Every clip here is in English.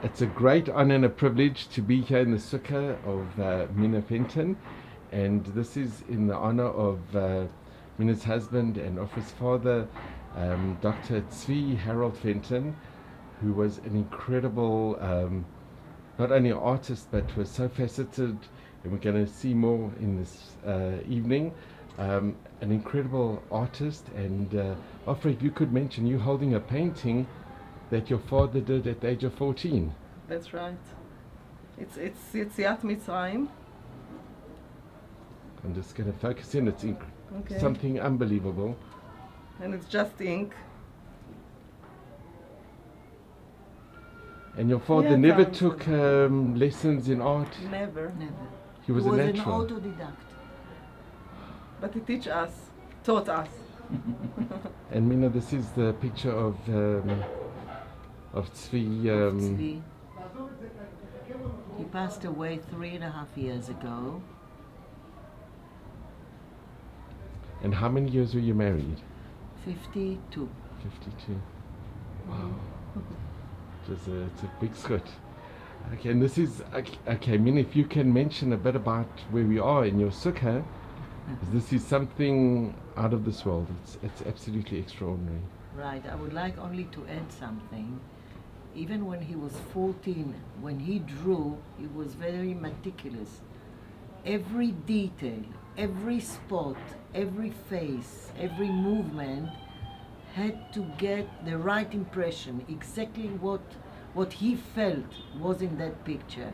It's a great honor and a privilege to be here in the Sukkah of Mina Fenton, and this is in the honor of Mina's husband and of his father, Dr. Tzvi Harold Fenton, who was an incredible, not only artist, but was so faceted, and we're going to see more in this evening. An incredible artist, and Ofra, if you could mention you holding a painting that your father did at the age of 14. That's right. It's Yetziat Mitzrayim. I'm just going to focus in. It's Okay. something unbelievable. And it's just ink. And your father Yeah, never sounds took lessons in art. Never. He was a natural. An autodidact. But he taught us. And Mina, this is the picture of Tzvi. Tzvi. He passed away 3.5 years ago. And how many years were you married? 52. 52. Wow. It's a big skirt. Okay, and this is, okay, Mina, if you can mention a bit about where we are in your sukkah, this is something out of this world. It's absolutely extraordinary. Right, I would like only to add something. Even when he was 14, when he drew, he was very meticulous. Every detail, every spot, every face, every movement had to get the right impression, exactly what he felt was in that picture.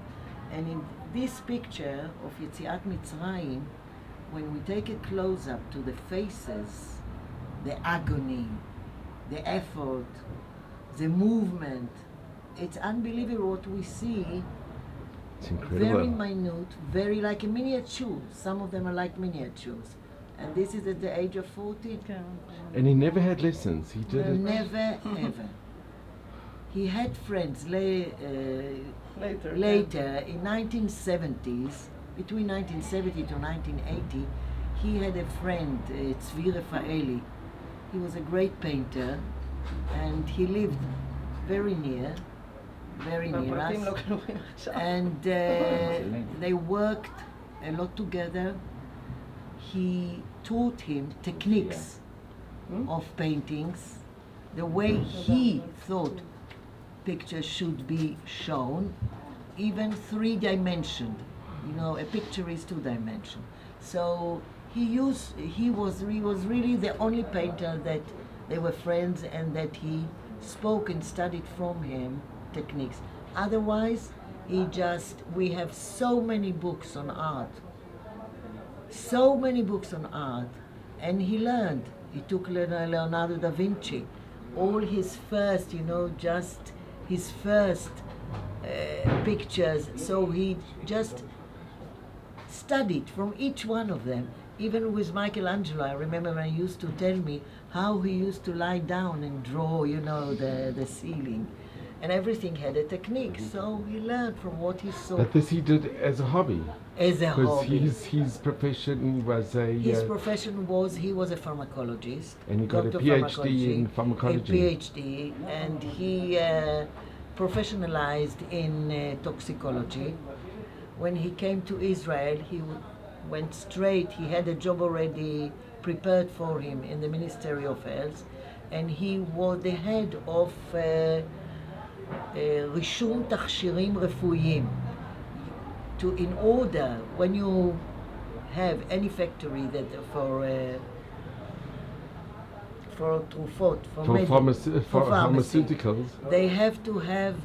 And in this picture of Yetziat Mitzrayim, when we take a close-up to the faces, the agony, the effort, the movement, it's unbelievable what we see. It's incredible. Very minute, very like a miniature. Some of them are like miniatures. And this is at the age of 14. And he never had lessons. He did it. Never, ever. He had friends Later. in 1970s, between 1970 to 1980, he had a friend, Tzvi Rafaeli. He was a great painter, and he lived very near us. And they worked a lot together. He taught him techniques of paintings, the way he thought pictures should be shown, even 3-dimensioned. You know, a picture is 2-dimensional. So he was really the only painter that they were friends and that he spoke and studied from him techniques. Otherwise, we have so many books on art. So many books on art, and he learned. He took Leonardo da Vinci, all his first, just his first pictures. So he just studied from each one of them. Even with Michelangelo, I remember when he used to tell me how he used to lie down and draw, the ceiling. And everything had a technique, so he learned from what he saw. But this he did as a hobby. As a hobby. Because his profession was he was a pharmacologist. And he got a PhD in pharmacology. A PhD, and he professionalized in toxicology. When he came to Israel, he went straight. He had a job already prepared for him in the Ministry of Health, and he was the head of רישום תכשירים רפואיים. In order, when you have any factory that for tרופות, for pharmaceuticals, they have to have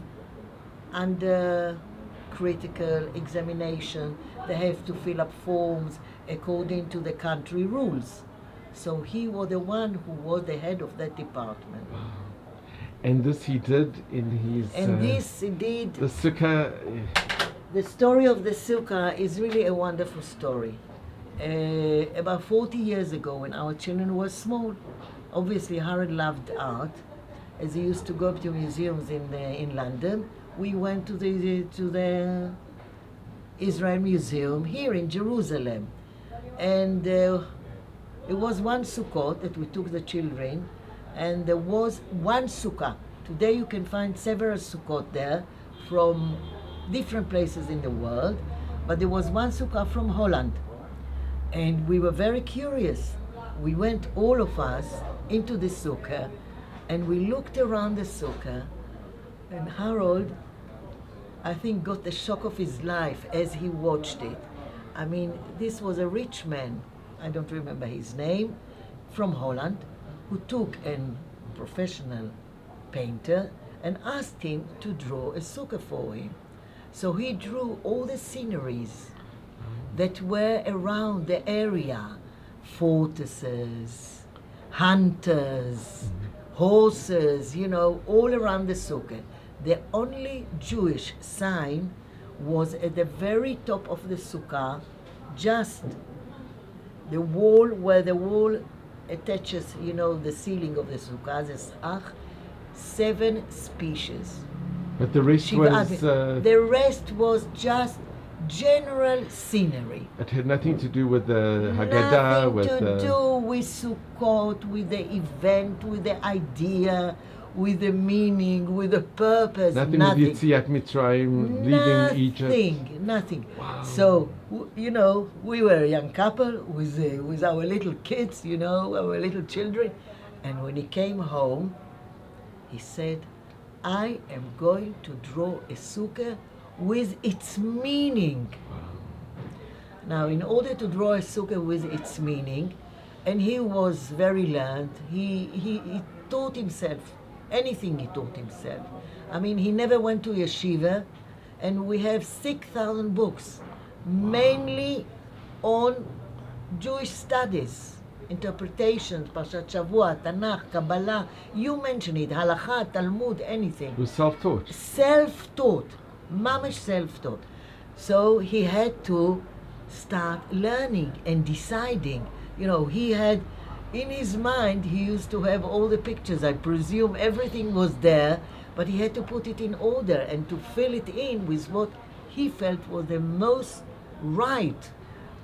under critical examination. They have to fill up forms according to the country rules. So he was the one who was the head of that department. And this he did in his... And this he did... The Sukkah... The story of the Sukkah is really a wonderful story. About 40 years ago, when our children were small, obviously Harold loved art. As he used to go to museums in London, we went to the Israel Museum here in Jerusalem. And it was one Sukkot that we took the children, and there was one sukkah. Today you can find several sukkot there from different places in the world, but there was one sukkah from Holland. And we were very curious. We went, all of us, into the sukkah, and we looked around the sukkah, and Harold, I think, got the shock of his life as he watched it. I mean, this was a rich man, I don't remember his name, from Holland, who took a professional painter and asked him to draw a sukkah for him. So he drew all the sceneries that were around the area, fortresses, hunters, horses, you know, all around the sukkah. The only Jewish sign was at the very top of the sukkah, just the wall where the wall attaches, you know, the ceiling of the sukkah, the schach, 7 species. But the rest was... the rest was just general scenery. it had nothing to do with the Haggadah, with Nothing to do with Sukkot, with the event, with the idea, with the meaning, with the purpose. Nothing with Yetziat Mitzrayim, leaving Egypt. Nothing. Wow. So, you know, we were a young couple with our little kids, you know, our little children. And when he came home, he said, I am going to draw a sukkah with its meaning. Now, in order to draw a sukkah with its meaning, and he was very learned, he taught himself, anything he taught himself. I mean, he never went to yeshiva, and we have 6,000 books, mainly on Jewish studies, interpretations, Parshat Shavua, Tanakh, Kabbalah, you mention it, Halakha, Talmud, anything. He was self-taught. Self-taught, mamish self-taught. So he had to start learning and deciding. You know, he had, in his mind, he used to have all the pictures. I presume everything was there, but he had to put it in order and to fill it in with what he felt was the most right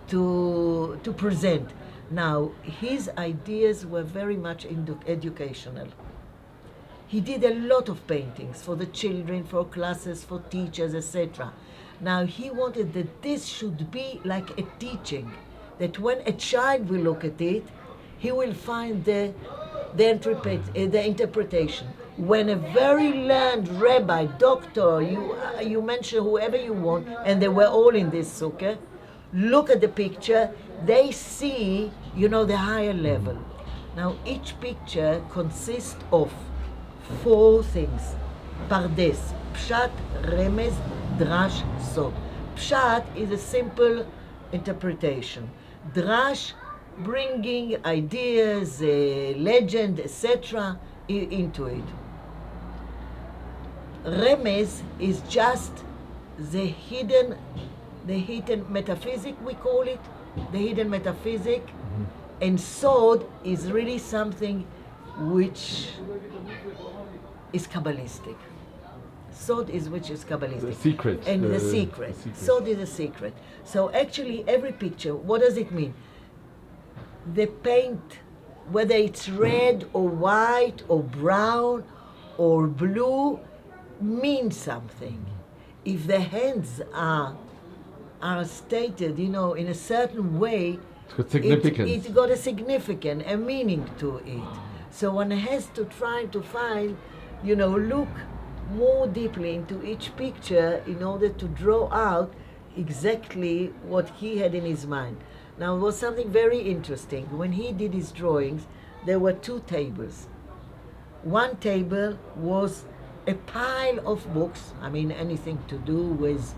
to present. Now, his ideas were very much educational. He did a lot of paintings for the children, for classes, for teachers, etc. Now, he wanted that this should be like a teaching, that when a child will look at it, he will find the interpretation. When a very learned rabbi, doctor, you mention whoever you want, and they were all in this sukkah, look at the picture, they see, you know, the higher level. Now, each picture consists of 4 things. Pardes, Pshat, Remez, Drash, Sod. Pshat is a simple interpretation. Drash, bringing ideas, legend, etc. into it. Remez is just the hidden metaphysic, we call it, the hidden metaphysic. And Sod is really something which is Kabbalistic. Sod is which is Kabbalistic. The secret. And the secret. Sod is a secret. So actually every picture, what does it mean? The paint, whether it's red or white or brown or blue, means something. If the hands are stated, you know, in a certain way, it's got significance. It's got a significance, a meaning to it. So one has to try to find, you know, look more deeply into each picture in order to draw out exactly what he had in his mind. Now, it was something very interesting. When he did his drawings, there were 2 tables. One table was a pile of books, I mean, anything to do with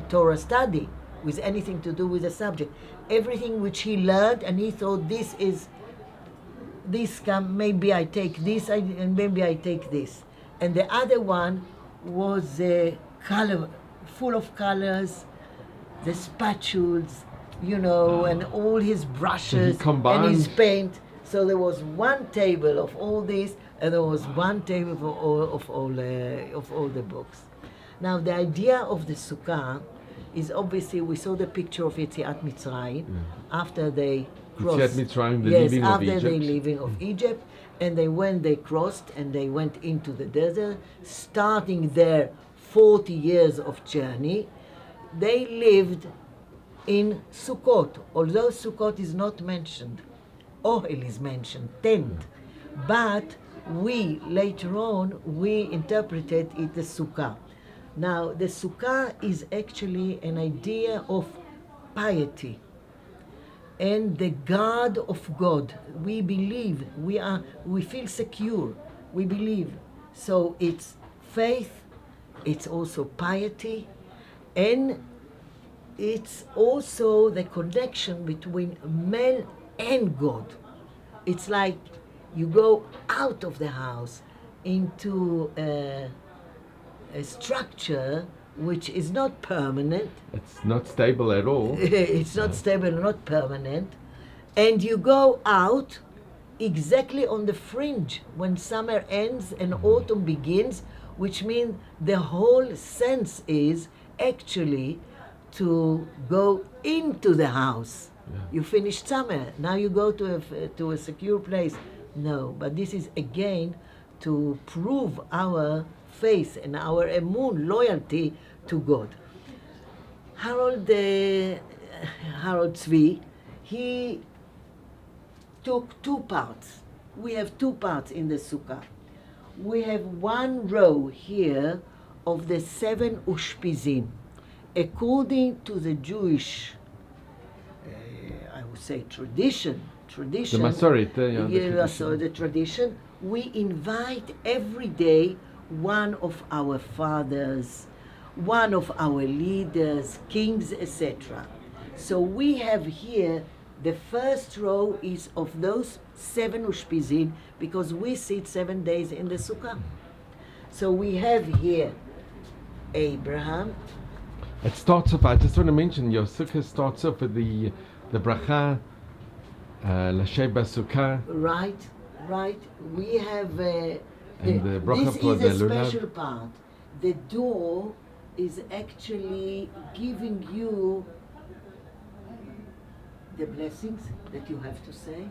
Torah study, with anything to do with the subject. Everything which he learned, and he thought maybe I take this, and maybe I take this. And the other one was color, full of colors, the spatulas, you know, and all his brushes and his paint. So there was one table of all this, and there was one table of all the books. Now, the idea of the sukkah is obviously, we saw the picture of Yetziat Mitzrayim after they crossed. Yetziat Mitzrayim, the leaving of after Egypt. the leaving of Egypt, And they crossed and they went into the desert, starting their 40 years of journey. They lived in Sukkot, although Sukkot is not mentioned. Ohel is mentioned, tent. But we, later on, we interpreted it as Sukkah. Now, the Sukkah is actually an idea of piety and the God of God. We believe, we feel secure, we believe. So it's faith, it's also piety, and it's also the connection between man and God. It's like you go out of the house into a structure which is not permanent. It's not stable at all. It's not stable, not permanent. And you go out exactly on the fringe when summer ends and autumn begins, which means the whole sense is actually to go into the house. Yeah. You finished summer, now you go to a secure place. No, but this is again to prove our faith and our emun, loyalty to God. Harold Tzvi, he took two parts. We have two parts in the Sukkah. We have one row here of the 7 ushpizim. According to the Jewish, I would say tradition. The Masoret, So the tradition, we invite every day one of our fathers, one of our leaders, kings, etc. So we have here, the first row is of those 7 ushpizim, because we sit 7 days in the Sukkah. So we have here Abraham. It starts off, I just want to mention, your Sukkah starts off with the bracha, L'Sheba Sukkah. Right. We have and the bracha this for is the a lulav. special part. The door is actually giving you the blessings that you have to say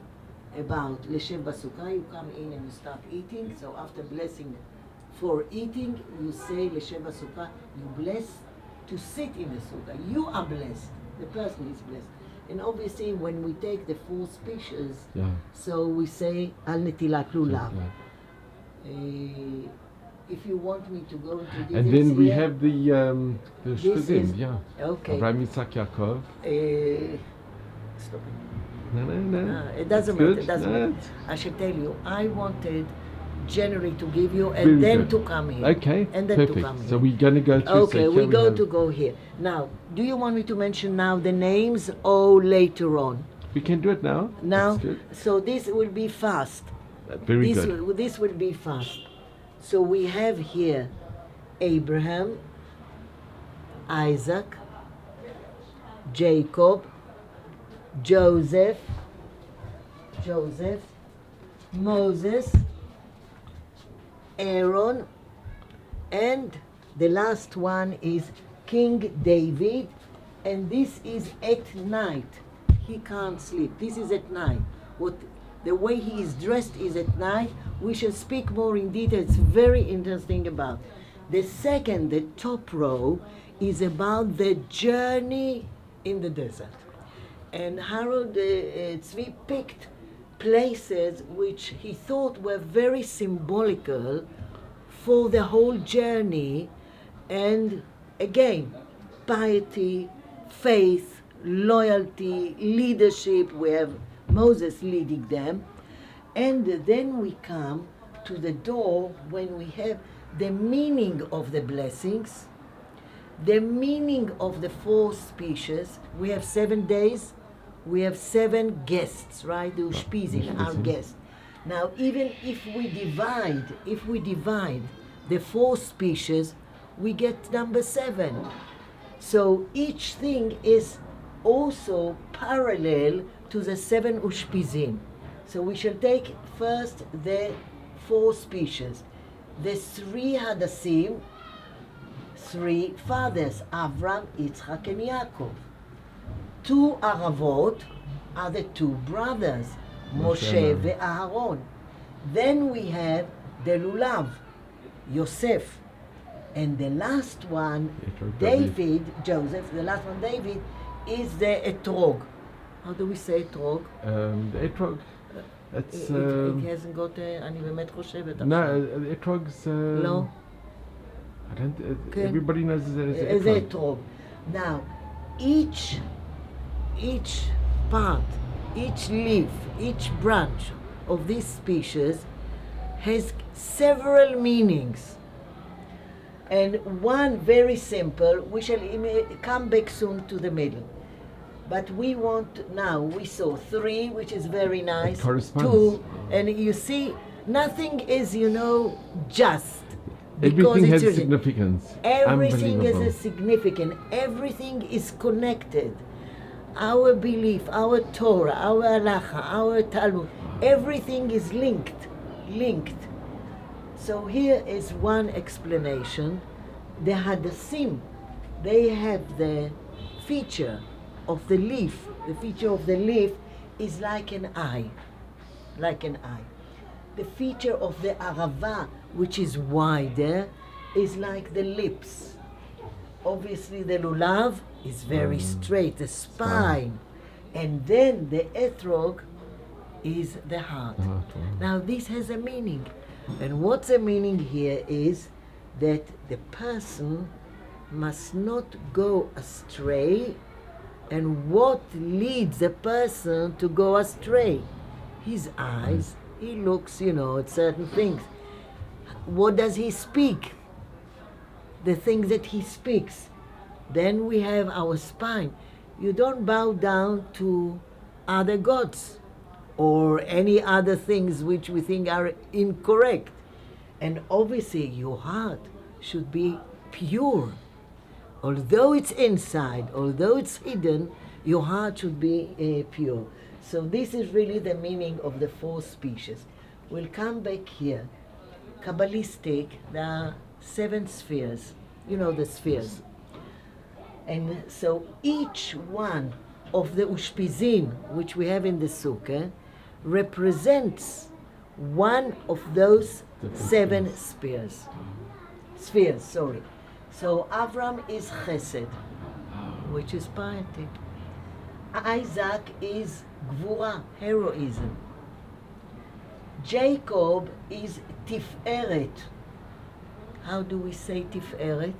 about L'Sheba Sukkah. You come in and you start eating. So after blessing for eating, you say L'Sheba Sukkah. You bless to sit in the Sukkah. You are blessed. The person is blessed. And obviously, when we take the 4 species, so we say Al Netilat Lulav. If you want me to go into details, and then we here, have the Shpizim, Okay. Avraham, Yitzhak, Yaakov. Stop it. No. It doesn't It's matter. good. It doesn't No, matter. I should tell you, I wanted January to give you, Very and then good. to come here. Okay, And then perfect. to come here. So we're going to go through. Okay, so we here go have- to go here. Now, do you want me to mention now the names or later on? We can do it now. Now, That's good. so this will be fast. Very this good. This will be fast. So we have here Abraham, Isaac, Jacob, Joseph, Moses, Aaron, and the last one is King David, and this is at night. He can't sleep. This is at night. The way he is dressed is at night. We shall speak more in detail. It's very interesting about. The second, the top row, is about the journey in the desert. And Harold Tzvi picked places which he thought were very symbolical for the whole journey, and again, piety, faith, loyalty, leadership. We have Moses leading them, and then we come to the door when we have the meaning of the blessings, the meaning of the 4 species. We have 7 days, we have 7 guests, right? The Ushpizim, our guests. Now, even if we divide the 4 species, we get number 7. So each thing is also parallel to the 7 Ushpizim. So we shall take first the 4 species. The 3 Hadassim, 3 fathers, Avram, Yitzchak, and Yaakov. 2 Aravot are the 2 brothers, Moshe and Aaron. Then we have the lulav, Yosef. And the last one, David, Joseph, the last one, David, is the etrog. How do we say etrog? The etrog. It's it hasn't got a... אני באמת חושבת no, עכשיו. the etrog's לא. I don't. Okay. Everybody knows it as Is etrog. etrog. Now, each part, each leaf, each branch of this species has several meanings. And one very simple, we shall come back soon to the middle. But we want now, we saw 3, which is very nice. It corresponds. 2, and you see, nothing is, just. Everything has written. significance. Everything is Unbelievable. significant. Everything is connected. Our belief, our Torah, our halacha, our Talmud, everything is linked. So here is one explanation. The hadassim, they have the feature of the leaf. The feature of the leaf is like an eye. The feature of the arava, which is wider, is like the lips. Obviously the lulav is very straight, the spine. And then the etrog is the heart. Now this has a meaning. And what's the meaning here is that the person must not go astray. And what leads a person to go astray? His eyes. He looks, at certain things. What does he speak? The things that he speaks. Then we have our spine. You don't bow down to other gods or any other things which we think are incorrect. And obviously your heart should be pure. Although it's inside, although it's hidden, your heart should be pure. So this is really the meaning of the 4 species. We'll come back here. Kabbalistic, there are 7 spheres. You know the spheres. And so each one of the ushpizin, which we have in the Sukkah, represents one of those 7 spheres. So Avram is chesed, which is piety. Isaac is gvura, heroism. Jacob is tiferet. How do we say tiferet?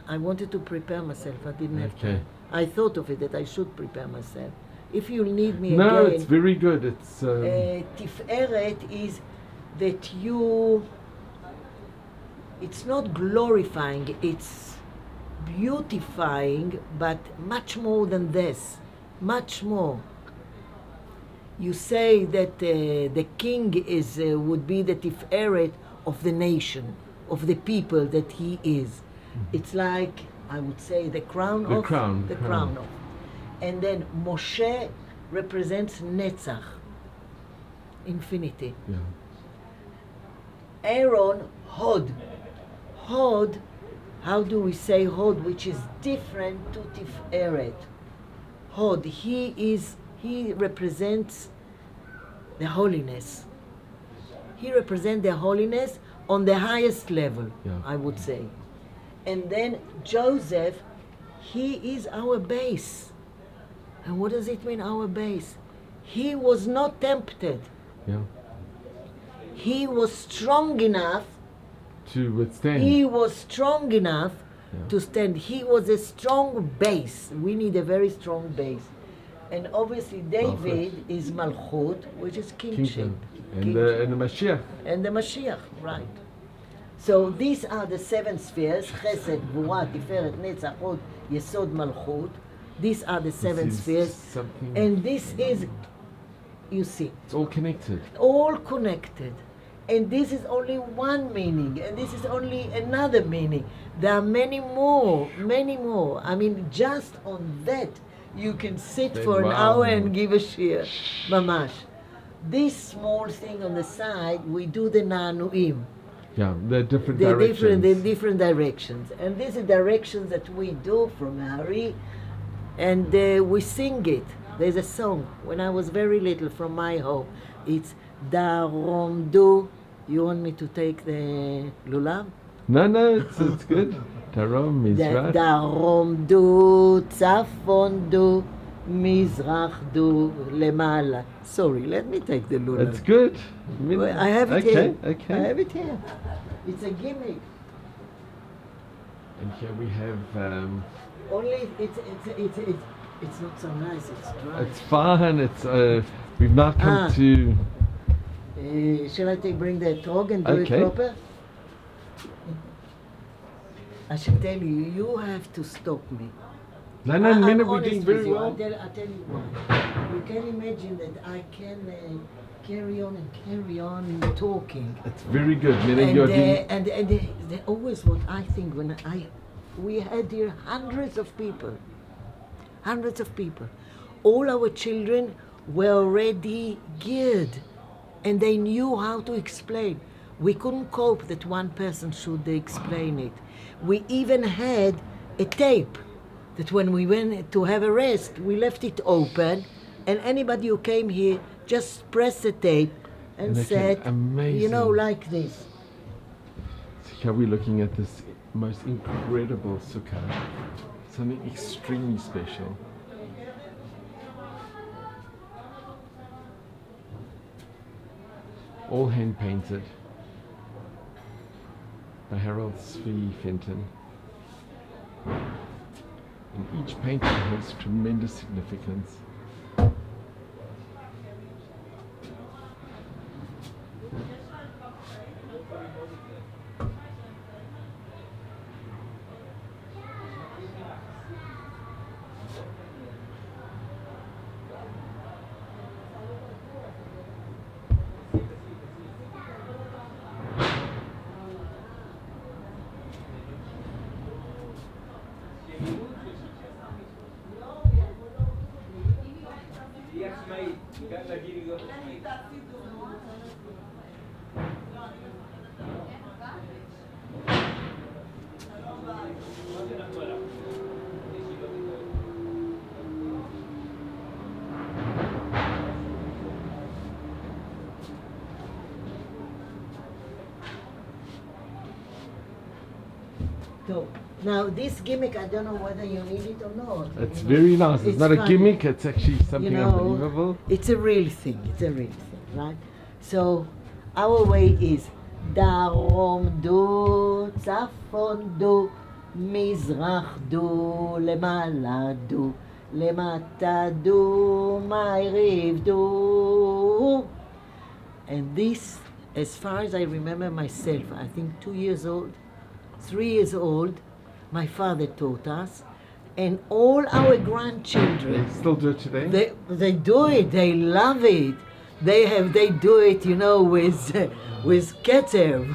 I wanted to prepare myself. I didn't have time. I thought of it that I should prepare myself. If you need me No, again... it's very good. It's tiferet is that it's not glorifying, it's beautifying, but much more than this. Much more. You say that the king would be the tiferet of the nation, of the people that he is. It's like, I would say, the crown of. And then Moshe represents Netzach, infinity. yeah. Aaron, Hod. Hod, how do we say Hod, which is different to Tiferet? Hod, he represents the holiness. He represents the holiness on the highest level, I would say. And then Joseph, he is our base. And what does it mean, our base? He was not tempted. Yeah. He was strong enough To withstand. He was strong enough to stand. He was a strong base. We need a very strong base. And obviously David is Malchut, which is kingship. And the Mashiach. And the Mashiach, right. So these are the 7 spheres, Chesed, Gvura, Tiferet, Netzach, Hod, Yesod, Malchut. These are the 7 spheres. And this is, you see. It's all connected. All connected. And this is only one meaning, and this is only another meaning. There are many more. I mean, just on that, you can sit for an hour and give a shir. Mamash. This small thing on the side, we do the Nanuim. Yeah, the different directions. The different directions. And these are directions that we do from Hari, and we sing it. There's a song, when I was very little, from my home. It's Daromdu. You want me to take the lulav? No, it's good. Tarom, Mizrach. Daromdu, Tzafondu, Mizrachdu, Lemala. Sorry, let me take the lulav. It's good. Well, I have it okay, here. Okay. I have it here. It's a gimmick. And here we have. Only it's not so nice. It's dry. It's fine. It's we've now come to. Shall I bring the etrog and do Okay. it proper? I should tell you, you have to stop me. No, I'm Mina, we're honest doing with very you. well. I'll tell you why. You can imagine that I can carry on talking. It's very good, Mina. And You're doing. they always what I think when we had here hundreds of people. All our children were already geared, and they knew how to explain. We couldn't cope that one person should explain it. We even had a tape that when we went to have a rest, we left it open, and anybody who came here just pressed the tape and And they said, can- you know, amazing. like this. So here we're looking at this most incredible sukkah. Something extremely special. All hand painted by Harold Tzvi Fenton. And each painting has tremendous significance. So, now this gimmick, I don't know whether you need it or not. It's very nice. It's not a fun. gimmick, it's actually something You know, unbelievable. It's a real thing. Right? So, our way is Darom do, Tzafon do, Mizrach do, Lemala do, Lemata do, Ma'ariv do. And this, as far as I remember myself, I think 2 years old, 3 years old, my father taught us, and all our grandchildren, They still do it today? they do it. They love it. They do it, you know, with keter.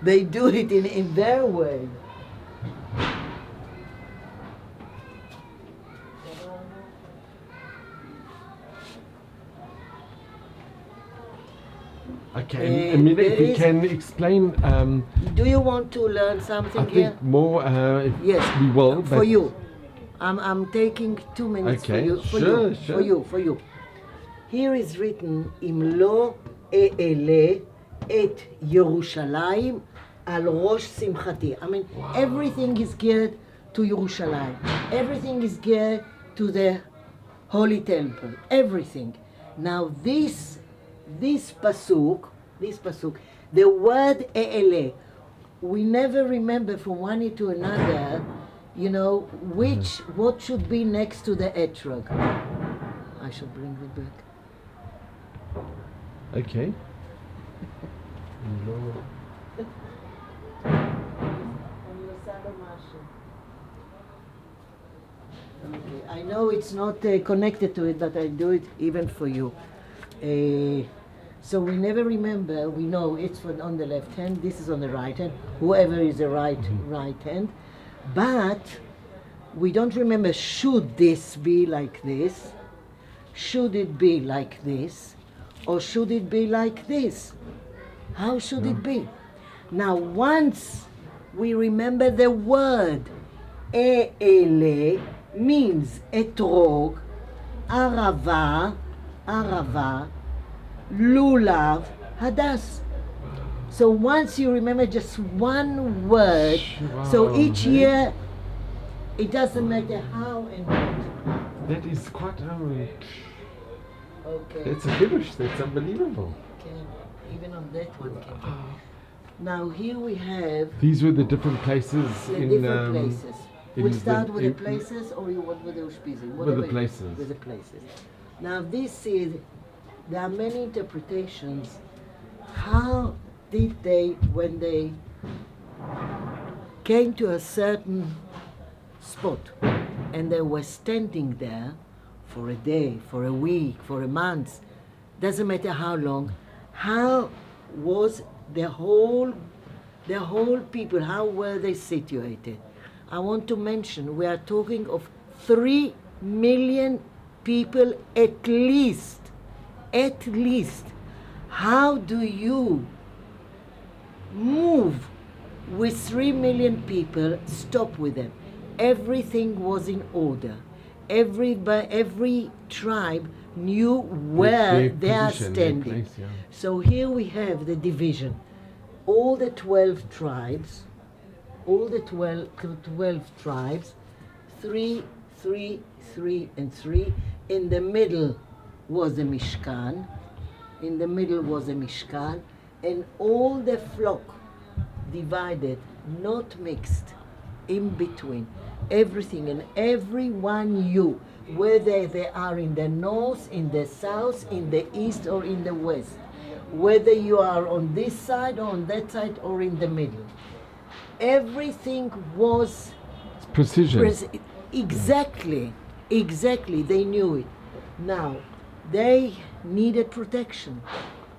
They do it in their way. Okay, Amina, if there you is- can explain, Do you want to learn something I here? think more, Yes, we will. for but- you. I'm taking 2 minutes Okay, for you. sure. For you. Here is written, אם לא אעלה את ירושלים על ראש שמחתי. I mean, everything is geared to Yerushalayim. Everything is geared to the Holy Temple. Everything. Now this pasuk, the word e'ele, we never remember from one year to another, you know, what should be next to the etrog. I should bring it back. Okay. Okay, I know it's not connected to it, but I do it even for you. So we never remember, we know it's on the left hand, this is on the right hand, whoever is the right hand, but we don't remember, should this be like this? Should it be like this? Or should it be like this? How should it be? Now, once we remember the word e'ele means etrog, arava, lulav, hadas. So once you remember just one word, so Wow, each hey? year, it doesn't matter how and what. That is quite Okay. that's a finish. That's unbelievable. Okay. Even on that one. Now here we have These were the different places the in different places. in We'll start with the in- places, or you want with the Ushpizim? With the places. With the places. Now this is, there are many interpretations. How did they, when they came to a certain spot and they were standing there for a day, for a week, for a month, doesn't matter how long, how was the whole people, how were they situated? I want to mention we are talking of 3 million people at least. At least. How do you move with 3 million people, stop with them? Everything was in order. Every tribe knew where their they are position, their standing. place, yeah. So here we have the division. All the 12 tribes, all the 12 tribes, 3, 3, 3, and 3. In the middle was the Mishkan. In the middle was the Mishkan. And all the flock divided, not mixed, in between. Everything and everyone knew whether they are in the north, in the south, in the east, or in the west. Whether you are on this side or on that side or in the middle. Everything was precision. Exactly, they knew it. Now, they needed protection.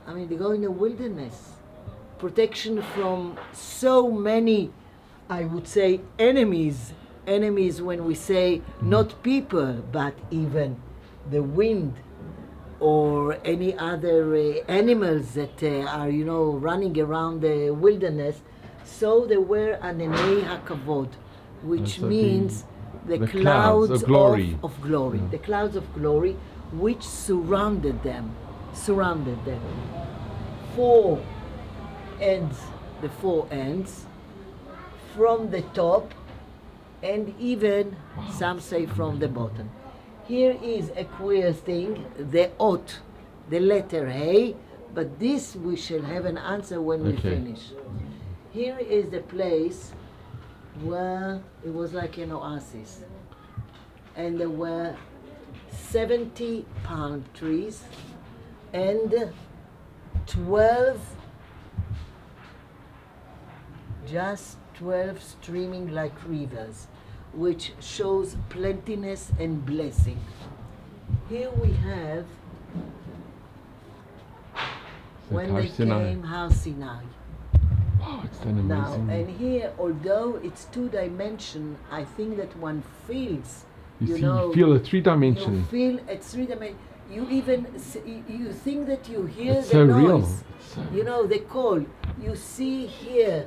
I mean, they go in the wilderness. Protection from so many, I would say, enemies. Enemies when we say not people, but even the wind or any other animals that are, running around the wilderness. So they were anenei hakavod, which So means the clouds of glory. Of glory. The clouds of glory, which surrounded them. 4 ends, the 4 ends, from the top, and even some say from the bottom. Here is a queer thing, the ot, the letter Hey, but this we shall have an answer when we finish. Here is the place where it was like an oasis. And there were 70 palm trees and 12 streaming like rivers, which shows plentiness and blessing. Here we have when they came, Har Sinai. Wow, it's done amazing. Now, and here, although it's 2-dimension, I think that one feels, you feel a 3-dimension. You feel a 3-dimension. You even you think that you hear it's the so noise. Real. The call. You see here.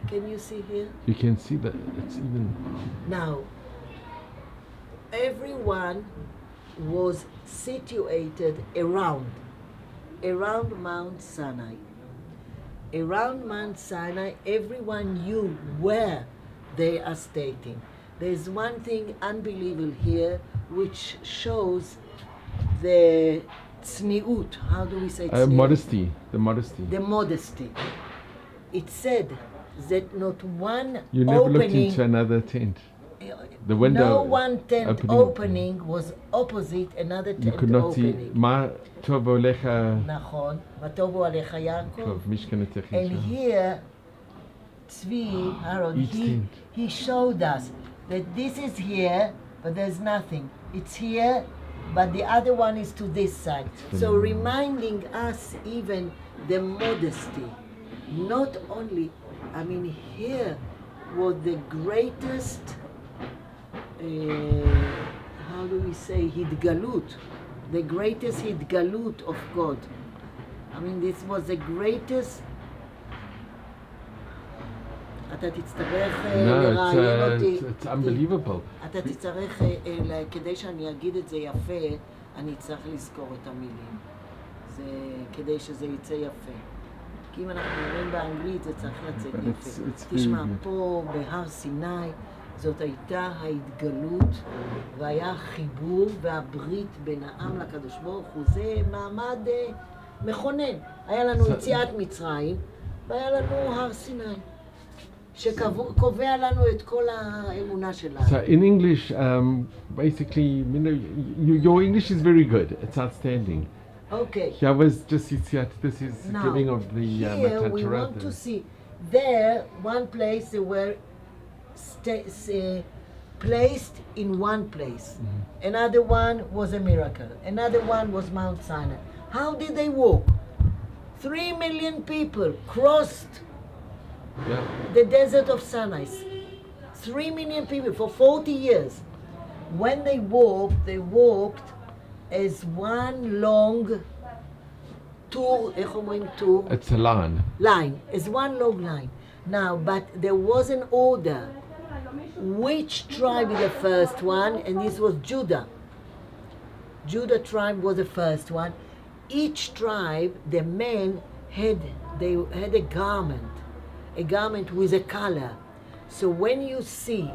Can you see here? You can see that it's even. Now, everyone was situated around Mount Sinai. Around Mount Sinai, everyone knew where they are stating. There's one thing unbelievable here, which shows the tzniut. How do we say tzniut? Modesty. The modesty. The modesty. It said that not one you never opening, looked into another tent. The window. No one tent opening was opposite another tent opening. You could not opening. see. Ma tovo lecha. Nachon. Ma tovo alecha Yaakov. Mishkan. And here, Tzvi, Aaron, he showed us that this is here, but there's nothing. It's here, but the other one is to this side. So reminding us even the modesty. Not only, here was the greatest, how do we say, Hidgalut, the greatest Hidgalut of God. This was the greatest. אתה תצטרך לראיין אותי. It's unbelievable. אתה תצטרך, כדי שאני אגיד את זה יפה, אני צריך לזכור את המילים. כדי שזה יצא יפה. כי אם אנחנו אומרים באנגלית זה צריך לצאת But יפה. it's תשמע, very good. פה בהר סיני זאת הייתה ההתגלות והיה החיבור והברית בין העם לקדוש ברוך הוא. זה מעמד מכונן. היה לנו יציאת מצרים והיה לנו הר סיני שקובע לנו את כל האמונה שלנו. So in English, basically, your English is very good. It's outstanding. Okay. Here was just Yitzhak. This is Now, giving of the here Matan we Torah, want to the- see there one place they were placed in one place. Another one was a miracle. Another one was Mount Sinai. How did they walk? 3 million people crossed Yeah. the desert of Sinai. 3 million people for 40 years. When they walked as one long tour, איך אומרים tour? It's a line. Line, as one long line. Now, but there was an order. Which tribe is the first one? And this was Judah. Judah tribe was the first one. Each tribe, the men had a garment with a color. So when you see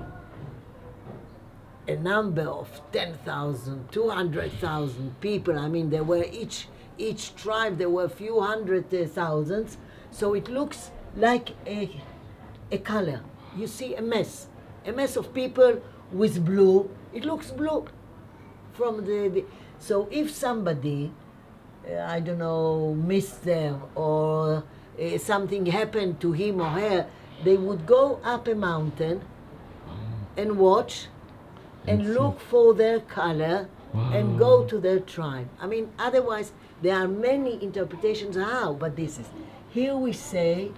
a number of 10,000, 200,000 people, I mean, there were each tribe, there were a few hundred thousands, so it looks like a color. You see a mess of people with blue. It looks blue from the so if somebody, I don't know, missed them or something happened to him or her, they would go up a mountain and watch and see. look for their color and Wow. go to their tribe. I mean, otherwise, there are many interpretations how, but this is. Here we say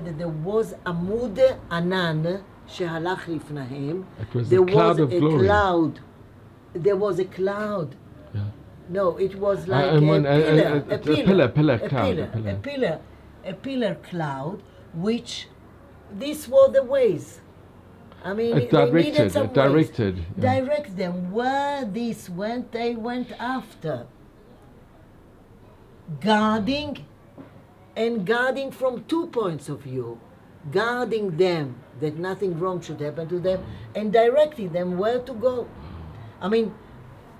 that there was Amud Anan shehalach lifnahem. It was There a cloud was of a glory. cloud. There was a cloud. Yeah. No, it was like I mean, a pillar, pillar a cloud, pillar, a pillar cloud, which these were the ways. I mean, It they needed some directed. ways. Yeah. Direct them where this went. They went after guarding, and guarding from 2 points of view, guarding them that nothing wrong should happen to them, and directing them where to go. I mean,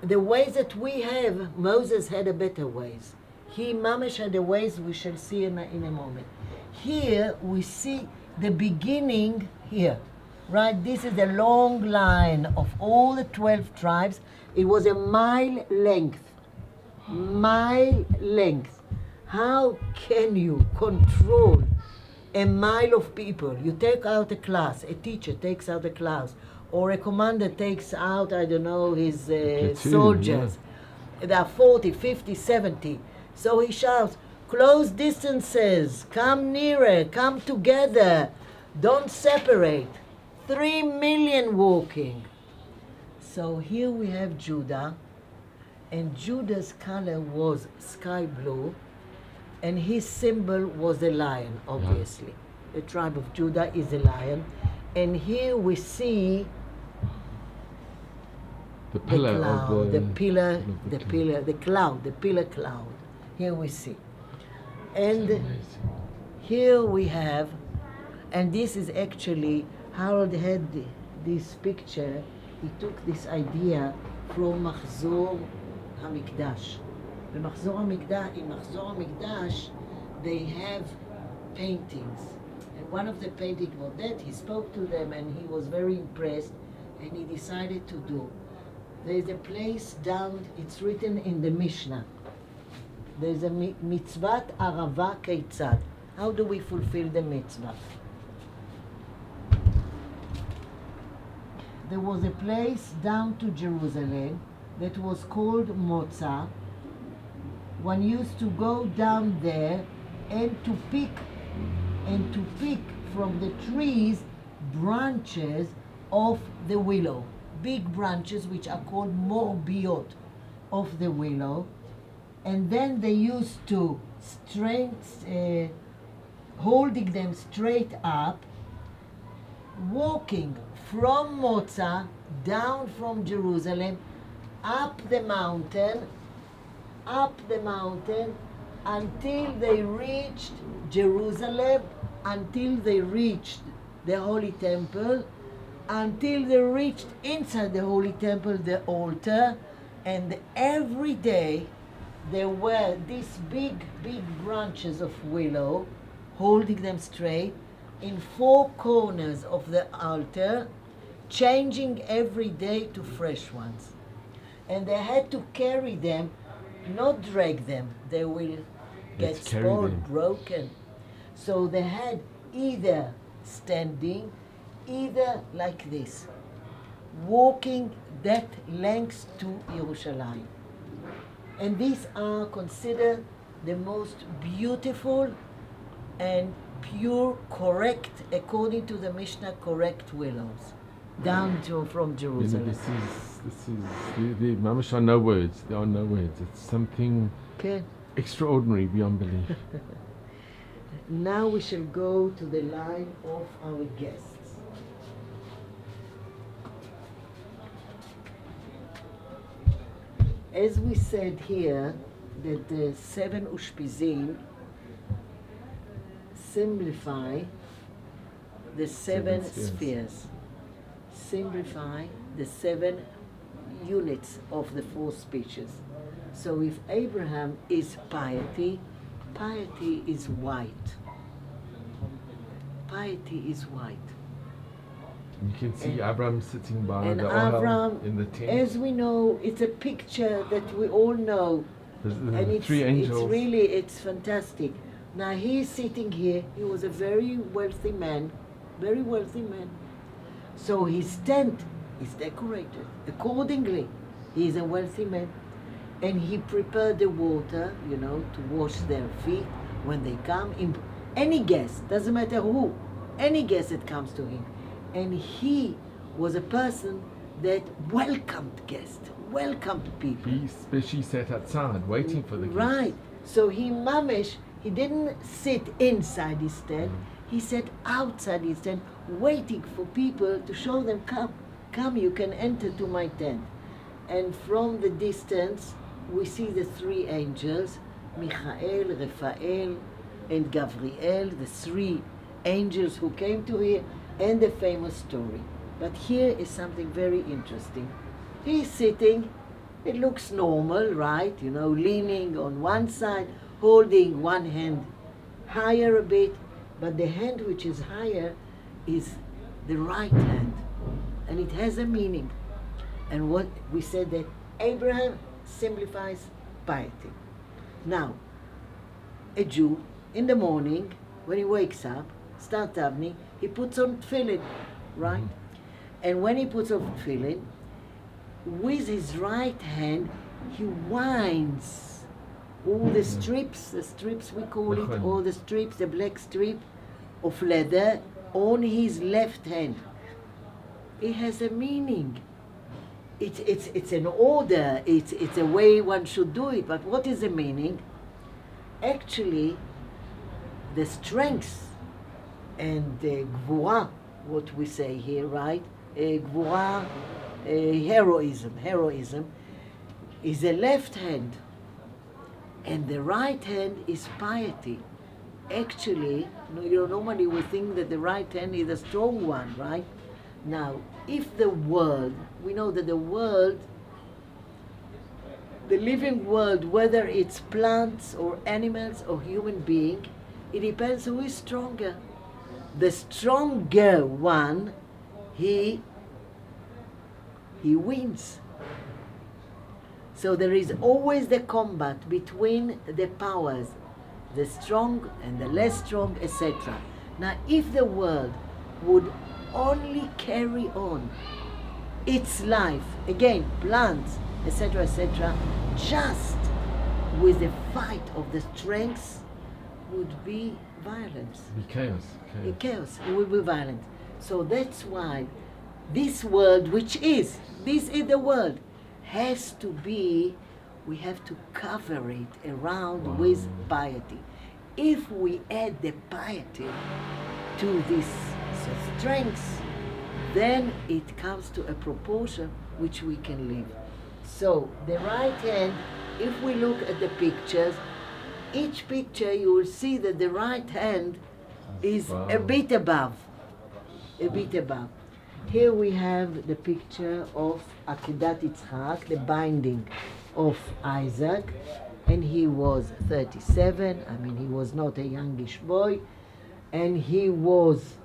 the ways that we have, Moses had a better ways. He, Mamish, had the ways we shall see in a moment. Here we see the beginning here, right? This is the long line of all the 12 tribes. It was a mile length. Mile length. How can you control a mile of people? You take out a class, a teacher takes out a class, or a commander takes out, I don't know, his Platoon, soldiers. There are 40, 50, 70. So he shouts, close distances, come nearer, come together, don't separate. 3 million walking. So here we have Judah, and Judah's color was sky blue, and his symbol was a lion, obviously. The tribe of Judah is a lion. And here we see The pillar the cloud, of the pillar, of the pillar, the cloud, the pillar cloud. Here we see. And Amazing. here we have, and this is actually, Harold had this picture, he took this idea from Machzor HaMikdash. In Machzor HaMikdash, they have paintings. And one of the paintings was that, he spoke to them and he was very impressed, and he decided to do. There's a place down, it's written in the Mishnah. There's a mitzvat arava keitzad. How do we fulfill the mitzvah? There was a place down to Jerusalem that was called Motzah. One used to go down there and to pick from the trees branches of the willow, big branches which are called morbiot of the willow, and then they used to holding them straight up, walking from Motzah down from Jerusalem up the mountain up the mountain until they reached Jerusalem, until they reached the Holy Temple, until they reached inside the Holy Temple, the altar, and every day there were these big branches of willow, holding them straight, in 4 corners of the altar, changing every day to fresh ones. And they had to carry them, not drag them. They will get Let's carry spoiled, them. broken. So they had either standing, either like this, walking that length to Yerushalayim. And these are considered the most beautiful and pure, correct, according to the Mishnah, correct willows, down to from You know, Jerusalem. this is the mamash are no words. There are no words. It's something Okay. extraordinary beyond belief. Now we shall go to the line of our guests. As we said here, that the 7 ushpizim simplify the 7 spheres. spheres, simplify the 7 units of the 4 speeches. So if Abraham is piety, piety is white. Piety is white. You can see And- Abraham sitting by And the Ohel Abraham, in the tent. as we know, it's a picture that we all know. There's the And it's, 3 angels. it's fantastic. Now he's sitting here. He was a very wealthy man. So his tent is decorated accordingly. He is a wealthy man. And he prepared the water, to wash their feet when they come. Any guest, doesn't matter who, any guest that comes to him. And he was a person that welcomed guests, welcomed people. He especially sat outside waiting for the guests. Right. So he didn't sit inside his tent. He sat outside his tent, waiting for people to show them, come, you can enter to my tent. And from the distance, we see the 3 angels, Michael, Raphael, and Gabriel, the 3 angels who came to here, and the famous story. But here is something very interesting. He's sitting, it looks normal, right? Leaning on one side, holding one hand higher a bit, but the hand which is higher is the right hand, and it has a meaning. And what we said that Abraham simplifies piety. Now, a Jew, in the morning, when he wakes up, start davening, he puts on tefillin, right? And when he puts on tefillin, with his right hand, he winds all the strips we call it, all the strips, the black strip of leather on his left hand. It has a meaning. It's an order, it's a way one should do it, but what is the meaning? Actually, the strength and the gvura, what we say here, right? Gvura, heroism, is the left hand, and the right hand is piety. Actually, normally we think that the right hand is a strong one, right? Now, if the world, we know that the world, the living world, whether it's plants or animals or human being, it depends who is stronger. The stronger one, he wins. So there is always the combat between the powers, the strong and the less strong, etc. Now, if the world would only carry on its life, again, plants, etc., just with the fight of the strengths, would be violence. Chaos. Chaos. It will be violent. So that's why this world, this is the world, has to be, we have to cover it around with piety. If we add the piety to this strength, then it comes to a proportion which we can live. So the right hand if we look at the pictures, each picture you will see that the right hand is Wow. a bit above. A bit above. Here we have the picture of Akedat Yitzhak, the binding of Isaac, and he was 37. I mean, he was not a youngish boy, and he was,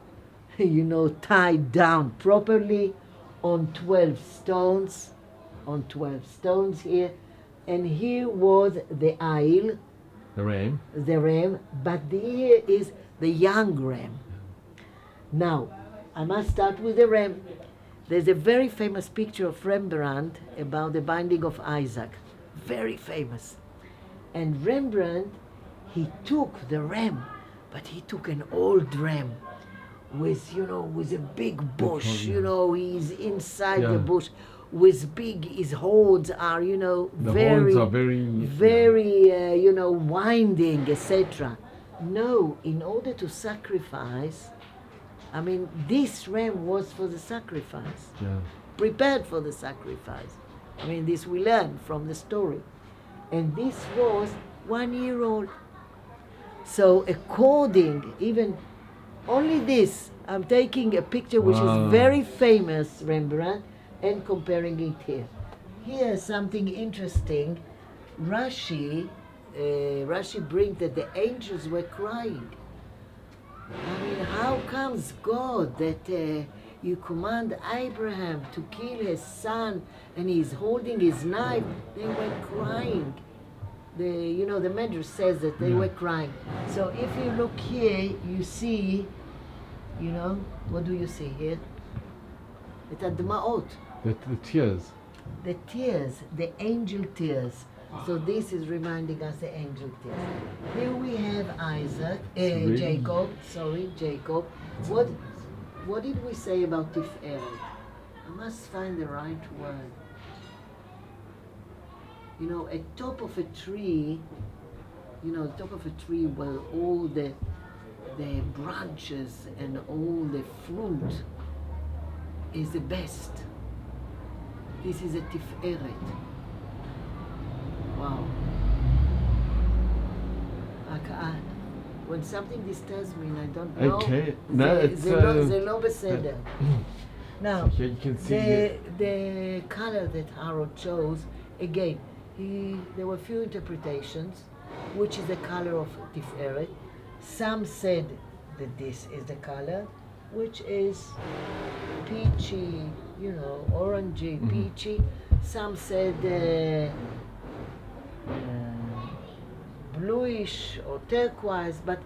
tied down properly on 12 stones, here, and here was the aisle, The ram. the ram, but here is the young ram. Now, I must start with the ram. There's a very famous picture of Rembrandt about the binding of Isaac. Very famous. And Rembrandt, he took the ram, but he took an old ram with, with a big bush, he's inside the Yeah. bush with big, his horns are, The very, horns are very. very, winding, etc. No, in order to sacrifice, I mean, this ram was for the sacrifice, Yeah. prepared for the sacrifice. I mean, this we learn from the story. And this was 1 year old. So according, even only this, I'm taking a picture which Wow. is very famous, Rembrandt, and comparing it here. Here's something interesting. Rashi brings that the angels were crying. I mean, how comes God that you command Abraham to kill his son and he's holding his knife? They were crying. The Medrash says that they were crying. So if you look here, you see, what do you see here? It's Adma'ot. The tears. The tears, the angel tears. So this is reminding us the angel tears. Here we have really- Jacob. What did we say about Tiferet? I must find the right word. At top of a tree, where all the branches and all the fruit is the best. This is a Tiferet. Wow. When something disturbs me and I don't know, Okay. No, it's. זה לא בסדר. Now, Here you can see it. the color that Harold chose, again, there were few interpretations, which is the color of Tiferet. Some said that this is the color, which is peachy, orangey, peachy. Some said bluish or turquoise, but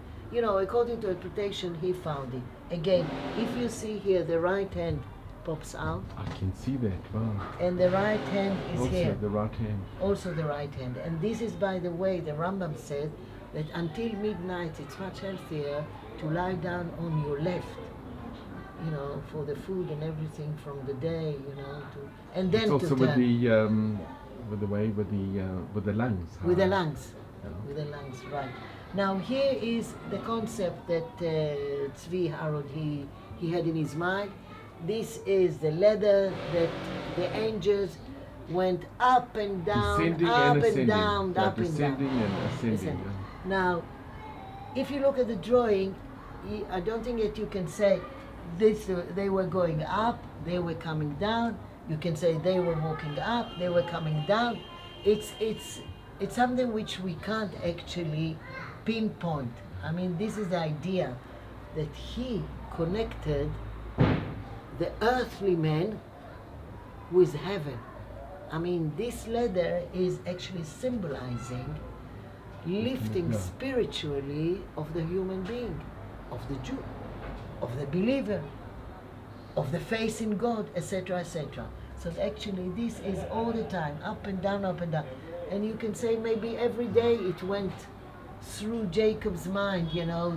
according to interpretation, he found it. Again, if you see here, the right hand pops out, I can see that. Wow. and the right hand is Also here. the right hand. Also the right hand. And this is, by the way, the Rambam said that until midnight it's much healthier to lie down on your left, for the food and everything from the day, and then It's also to with turn. with the lungs. With the huh? lungs. With the lungs, right. Now here is the concept that Tzvi Harold he had in his mind. This is the ladder that the angels went up and down, Descending up and ascending. down, Yeah, up and descending down. and ascending. Listen, yeah. now, if you look at the drawing, I don't think that you can say this. They were going up, they were coming down. You can say they were walking up, they were coming down. It's something which we can't actually pinpoint. I mean, this is the idea that he connected the earthly man with heaven. I mean, this ladder is actually symbolizing lifting Yeah. spiritually of the human being, of the Jew, of the believer, of the faith in God, etc., etc. So actually this is all the time, up and down, up and down. And you can say maybe every day it went through Jacob's mind,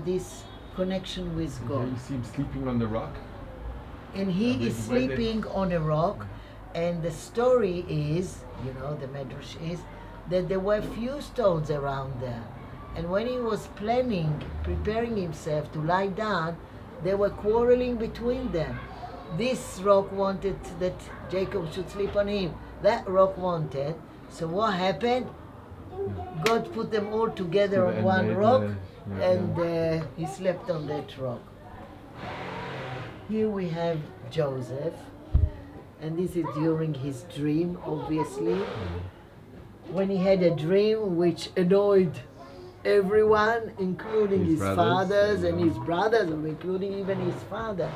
this connection with Here God. you see him sleeping on the rock. And he And is with where they- sleeping on a rock, and the story is, the Medrash is, that there were few stones around there. And when he was preparing himself to lie down, they were quarreling between them. This rock wanted that Jacob should sleep on him. That rock wanted. So what happened? God put them all together on And one made rock, yeah, and he slept on that rock. Here we have Joseph, and this is during his dream, obviously, when he had a dream which annoyed everyone, including his fathers and his brothers, or including even his father.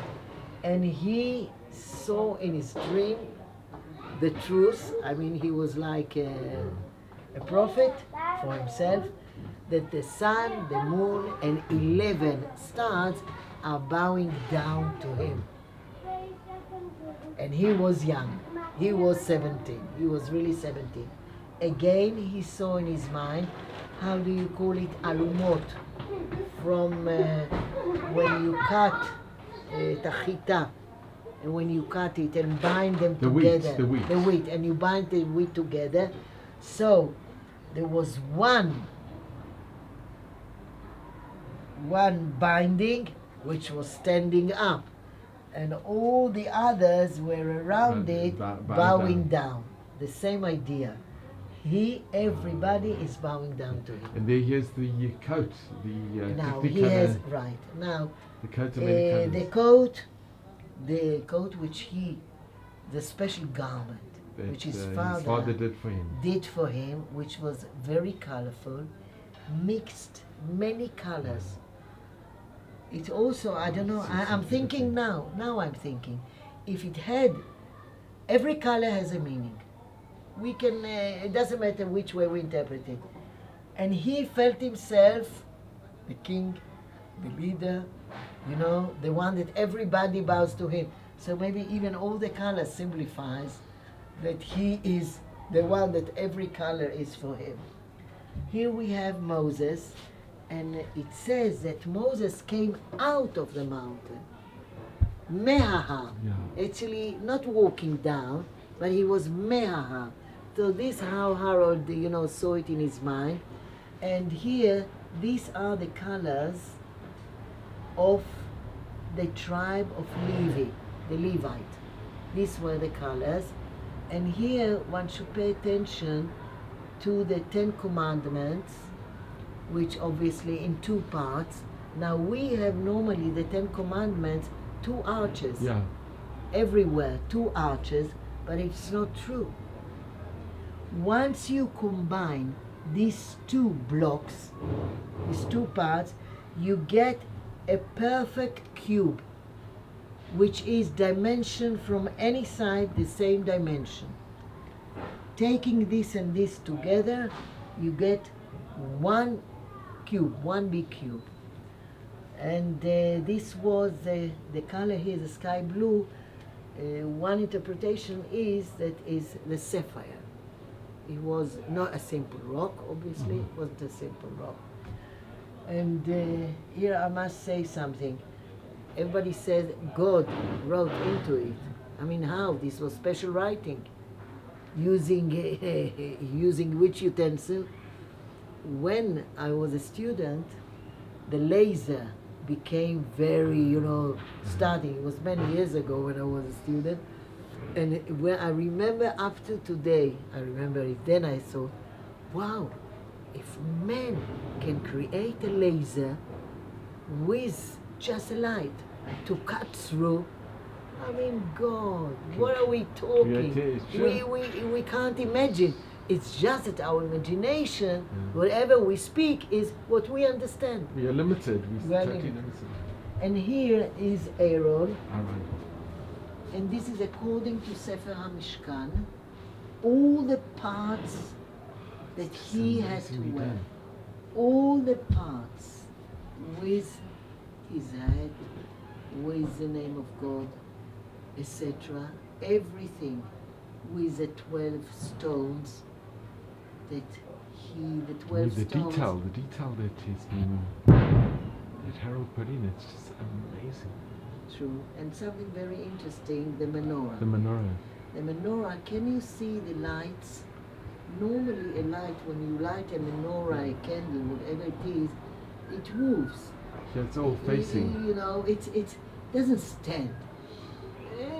And he saw in his dream the truth. I mean, he was like a prophet for himself, that the sun, the moon, and 11 stars are bowing down to him. And he was young. He was 17. He was really 17. Again, he saw in his mind, how do you call it, alumot, from when you cut tachita, and when you cut it and bind them together. The wheat, and you bind the wheat together. So there was one binding which was standing up, and all the others were around it bowing down. The same idea. Everybody is bowing down to him. And there he has the coat, now he has now the coat of many colours. The coat which the special garment that, which his father did for him, which was very colorful, mixed many colors. It also, I don't know, I'm thinking now I'm thinking, if it had, every color has a meaning. We can, it doesn't matter which way we interpret it. And he felt himself the king, the leader, the one that everybody bows to him. So maybe even all the colors signifies that he is the one that every color is for him. Here we have Moses, and it says that Moses came out of the mountain. Mehaha. Yeah. Actually, not walking down, but he was Mehaha. So this how Harold, saw it in his mind. And here, these are the colors of the tribe of Levi, the Levite. These were the colors. And here one should pay attention to the 10 Commandments, which obviously in 2 parts. Now we have normally the 10 Commandments, 2 arches. Yeah. Everywhere, 2 arches, but it's not true. Once you combine these 2 blocks, these 2 parts, you get a perfect cube, which is dimension from any side, the same dimension. Taking this and this together, you get one cube, one big cube. And this was the color here, the sky blue. One interpretation is that is the sapphire. It was not a simple rock, obviously, it wasn't a simple rock. And here I must say something. Everybody says God wrote into it. I mean, how? This was special writing. Using which utensil? When I was a student, the laser became very, starting. It was many years ago when I was a student. And when I remember up to today, I remember it, then I thought, wow, if man can create a laser with just a light to cut through, I mean, God, what are we talking? We can't imagine. It's just that our imagination, whatever we speak, is what we understand. We are limited. We're totally limited. And here is Aaron. And this is according to Sefer HaMishkan, all the parts that he had to wear. All the parts with his head, with the name of God, etc. Everything with the 12 stones that the 12 stones. The detail that has been, that Harold put in, it's just amazing. True. And something very interesting, the menorah. The menorah. The menorah, can you see the lights? Normally a light, when you light a menorah, a candle, whatever it is, it moves. Yeah, it's all facing. It doesn't stand.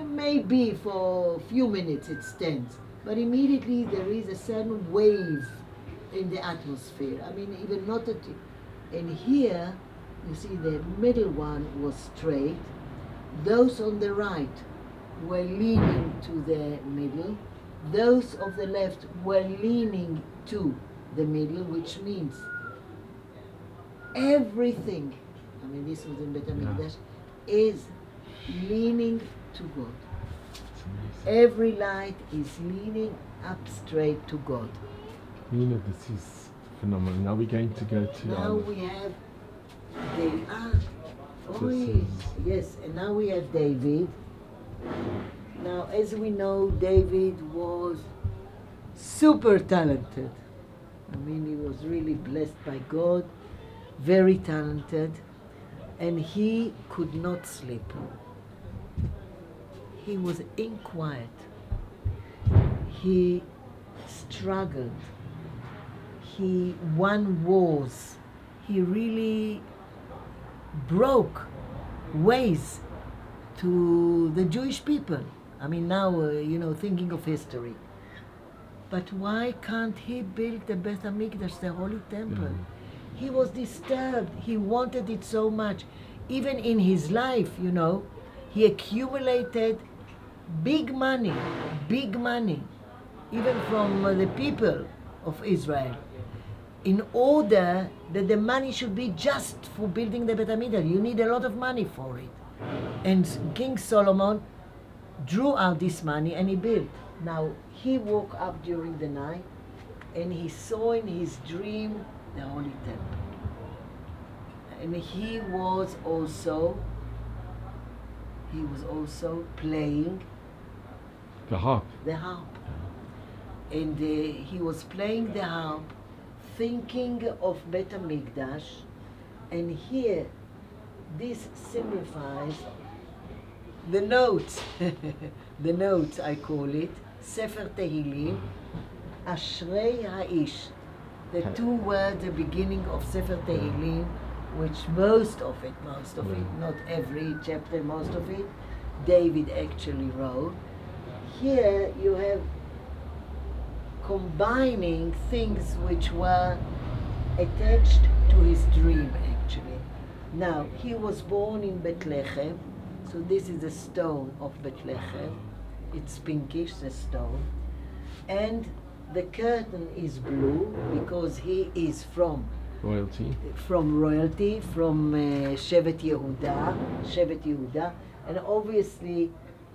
Maybe for a few minutes it stands, but immediately there is a certain wave in the atmosphere. I mean, even not at. And here, you see, the middle one was straight. Those on the right were leaning to the middle. Those of the left were leaning to the middle, which means everything, I mean, this was in Bet HaMikdash, is leaning to God. Every light is leaning up straight to God. You know, this is phenomenal. Now we're going to go to... Now we have This yes, and now we have David. Now, as we know, David was super talented. I mean, he was really blessed by God, very talented, and he could not sleep. He was inquiet. He struggled. He won wars. He really broke ways to the Jewish people. I mean, now, thinking of history. But why can't he build the Beth HaMikdash, the Holy Temple? He was disturbed. He wanted it so much. Even in his life, he accumulated big money, even from the people of Israel, in order that the money should be just for building the Beth HaMikdash. You need a lot of money for it. And King Solomon drew out this money and he built. Now, he woke up during the night and he saw in his dream the Holy Temple. And he was also playing the harp. And he was playing the harp, thinking of Bet HaMikdash, and here this signifies the notes, the notes I call it, Sefer Tehillim, Ashrei Ha'ish, the two words, the beginning of Sefer Tehillim, which most of it, not every chapter, most of it, David actually wrote. Here you have combining things which were attached to his dream, actually. Now, he was born in Bethlehem, so this is the stone of Bethlehem. It's pinkish, the stone. And the curtain is blue because he is from royalty, from Shevet Yehuda, and obviously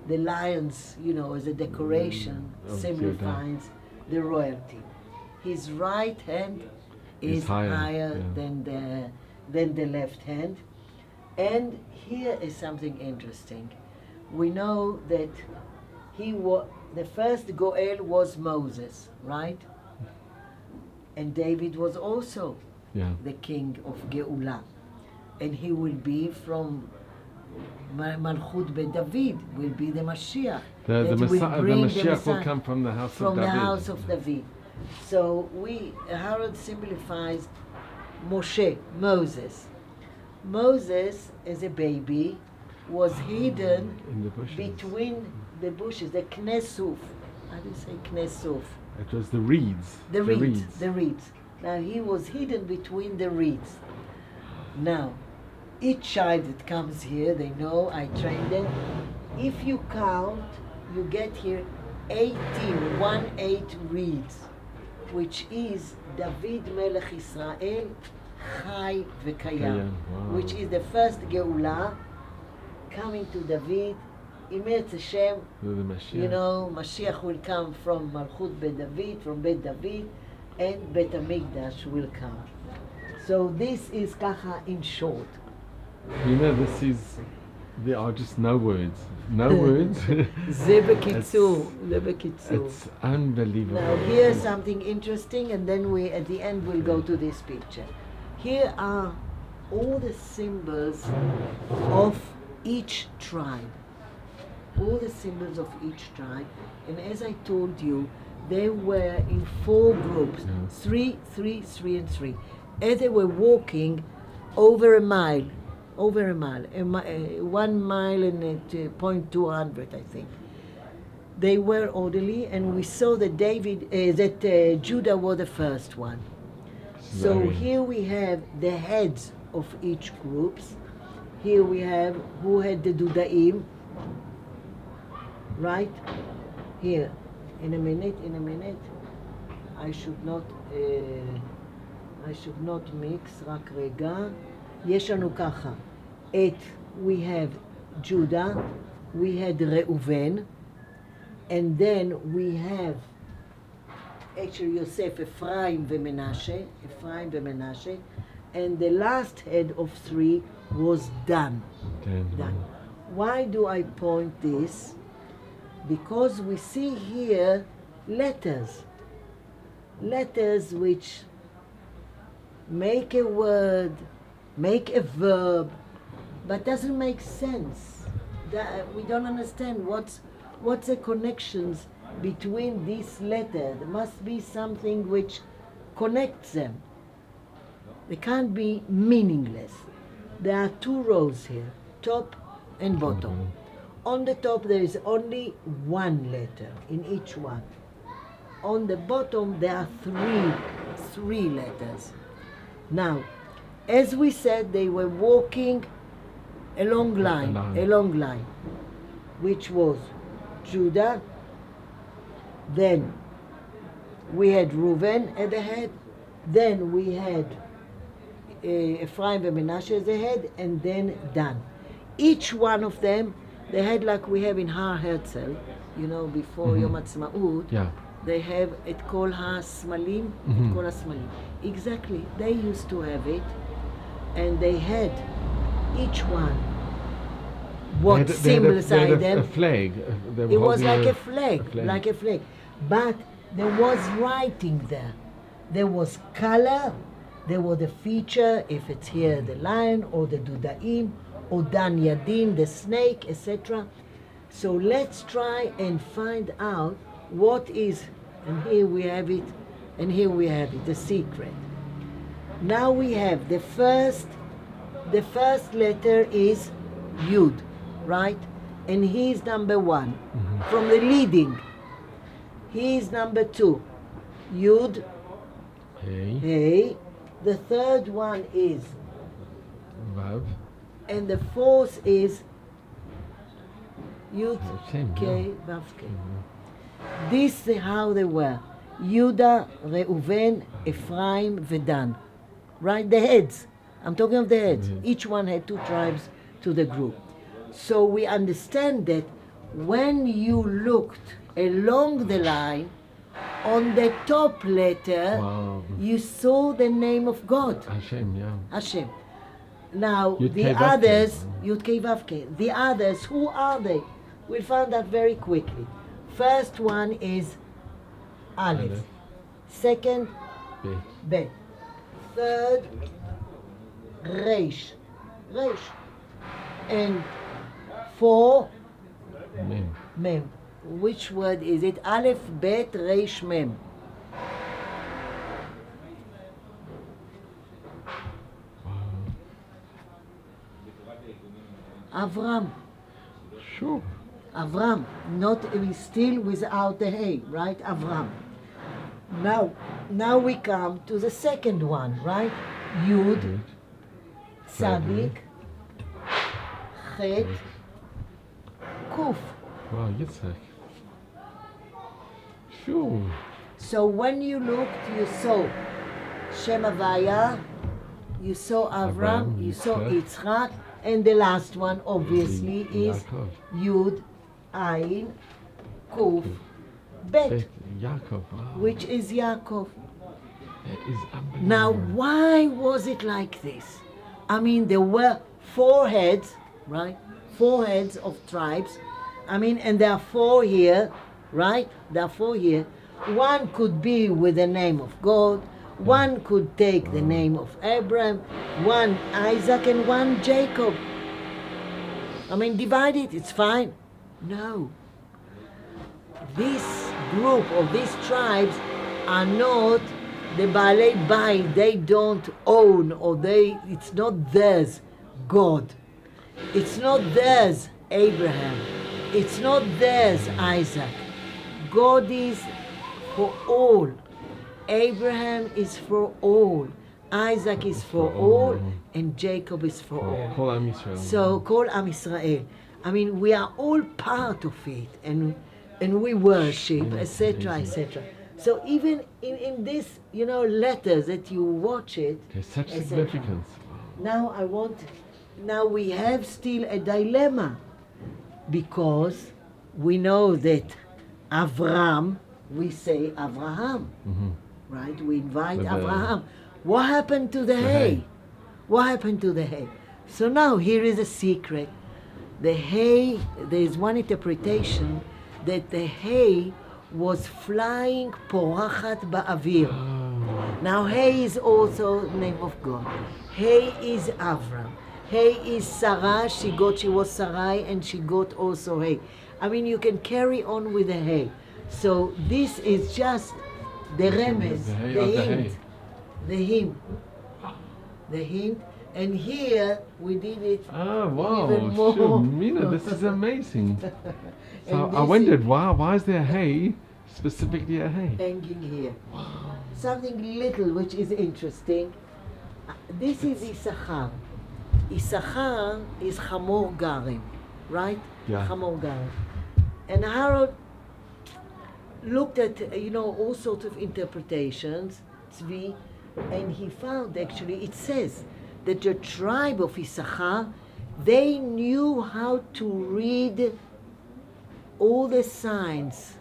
the lions, as a decoration, signifies the royalty. His right hand is higher than the left hand. And here is something interesting. We know that the first Goel was Moses, right? And David was also the king of Geula. And he will be from Malchut Ben David, will be the Mashiach. The Mashiach will come from the house of David. From the house of David. So Herod signifies Moses. Moses, as a baby, was hidden in the bushes. Between the bushes, the Knesuf. How do you say Knesuf? It was the reeds. The reeds. Now he was hidden between the reeds. Now, each child that comes here, they know, I train them. If you count, you get here 18 reeds, which is David Melech Israel, Chai V'Kayam, which is the first Geula coming to David. Imet Hashem, Mashiach will come from Malchut Ben David, from Bet David, and Bet HaMikdash will come. So this is kacha in short. There are just no words. No words. Ze bekitzur. It's unbelievable. Now here's something interesting, and then at the end we'll go to this picture. Here are all the symbols of each tribe. All the symbols of each tribe. And as I told you, they were in 4 groups, 3, 3, 3, and 3. As they were walking over a mile, 1 mile and 0.200, I think. They were orderly, and we saw that Judah was the first one. So Very- here we have the heads of each groups. Here we have who had the Dudaim, right? Here, in a minute. I should not mix, רק רגע. יש לנו ככה, we have Judah, we had Reuven, and then we have actually Yosef, Ephraim וMenashe, and the last head of three was Dan. Dan. Why do I point this? Because we see here letters which make a word, make a verb, but doesn't make sense. We don't understand what's the connections between these letters. There must be something which connects them. They can't be meaningless. There are two rows here, top and bottom. On the top there is only one letter in each one. On the bottom there are three letters. Now, as we said, they were walking a long line, which was Judah. Then we had Reuven at the head. Then we had Ephraim and Menashe as the head, and then Dan. Each one of them, they had like we have in Har Herzl, before Yom Ha'atzmaut. Yeah. They have את כל הסמלים, את כל הסמלים. Exactly, they used to have it, and they had each one what symbol beside them. A flag. It was like a flag, but there was writing there. There was color, there was the feature, if it's here the lion or the dudaim, or Dan Yadin, the snake, etc. So let's try and find out what is, and here we have it, the secret. Now we have the first letter is Yud, right? And he's number one. From the leading, he's number two. Yud, Hey. The third one is Vav. And the fourth is Yud, Same, K, Vav, K. This is how they were. Yehuda, Reuven, Ephraim, Vedan. Right? The heads. I'm talking of the heads. Each one had two tribes to the group. So we understand that when you looked along the line, on the top letter, you saw the name of God. Hashem, yeah. Hashem. Now, Yud the Kei Vav Kei. others, Yud Kei Vav Kei, the others, who are they? We'll find that very quickly. First one is Aleph. Aleph. Second, Bet. Bet. Third, Reish. And four, Mem. Mem. Which word is it? Aleph, Bet, Reish, Mem. Avram. Sure. Avram, still without the hay, right? Avram. Now we come to the second one, right? Yud, Tzadik, Chet, Kuf. Wow, Yitzhak. Sure. So when you looked, you saw Shem Havaya, you saw Avram, you saw Yitzchak, and the last one obviously is Yaakov. Yud, Ayin, Kuf, Bet, Bet. Yaakov. Wow. which is Yaakov. That is unbelievable. Now, why was it like this? I mean, there were four heads, right? 4 heads of tribes. I mean, and there are 4 here, right? There are 4 here. One could be with the name of God. One could take the name of Abraham. One Isaac and one Jacob. I mean, divide it, it's fine. No. This group of these tribes are not the Baalei Bayit. They don't own, or it's not theirs, God. It's not theirs, Abraham. It's not theirs, Isaac. God is for all. Abraham is for all. Isaac is for all, and Jacob is for all. Kol Am Yisrael. So, Kol Am Israel. I mean, we are all part of it, and we worship, etc., etc. So even in this, letters that you watch it, There's such etc. significance. Now we have still a dilemma, because we know that Avram, we say Avraham, right? We invite Avraham. What happened to the hay? What happened to the hay? So now here is a secret. The hay, there is one interpretation that the hay was flying porachat ba'avir. Now hay is also the name of God. Hay is Avram. Hay is Sarah, she was Sarai, and she got also hay. I mean, you can carry on with the hay. So this is just the remez, the hint. And here we did it Oh, wow. even more. Sure. Mina, this is amazing. So And I this wondered, is- why is there hay, specifically a hay? hanging here. Something little which is interesting. This is Issachar. Issachar is Hamor Garim, right? Yeah. Hamor Garim. And Harold looked at, all sorts of interpretations, Tzvi, and he found actually, it says that the tribe of Issachar, they knew how to read all the signs.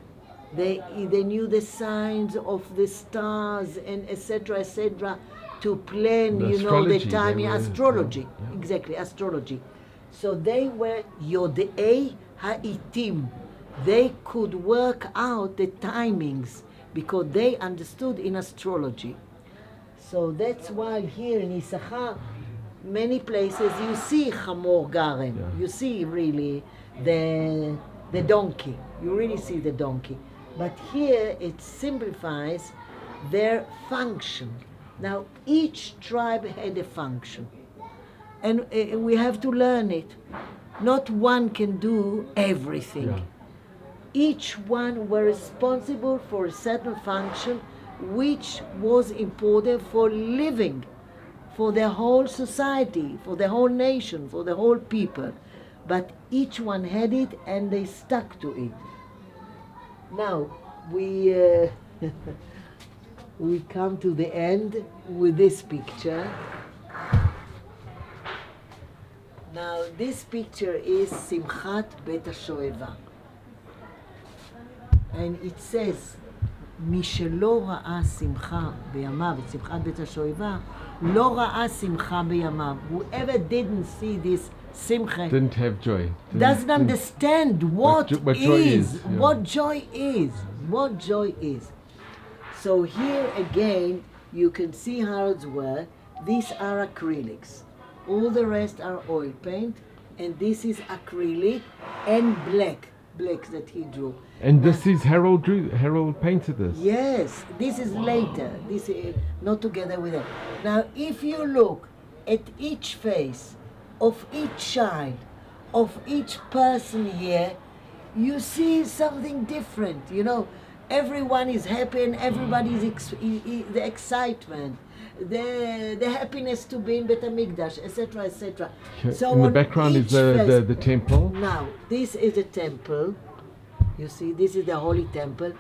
They knew the signs of the stars and etc., to plan, The the astrology, time, they were- astrology. yeah. Exactly, astrology. So they were Yodei Ha'itim. They could work out the timings because they understood in astrology. So that's why here in Issachar, many places you see Hamor Garem. Yeah. You see really the donkey. You really see the donkey. But here it simplifies their function. Now each tribe had a function. And we have to learn it. Not one can do everything. Yeah. Each one were responsible for a certain function which was important for living, for the whole society, for the whole nation, for the whole people. But each one had it and they stuck to it. Now, we we come to the end with this picture. Now, this picture is Simchat Bet HaShoeva. And it says, מי שלא ראה שמחה בימיו, את שמחת בית השואבה, לא ראה שמחה בימיו. Whoever didn't see this simcha Didn't have joy. doesn't understand what what joy is, yeah. what joy is, what joy is. So here again, you can see Harold's work. These are acrylics. All the rest are oil paint, and this is acrylic and blacks that he drew. And this is Harold painted this. Yes, this is later. This is not together with it. Now, if you look at each face of each child, of each person here, you see something different. Everyone is happy and everybody is the excitement, the happiness to be in Bet HaMikdash, etc., etc. So in the on background is each face- the temple. Now, this is a temple. You see, this is the holy temple.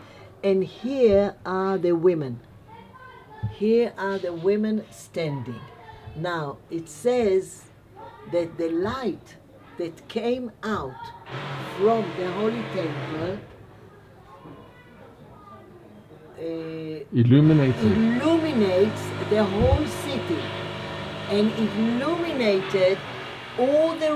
And here are the women. Here are the women standing. Now, it says that the light that came out from the holy temple Illuminated. illuminates the whole city, and illuminated all the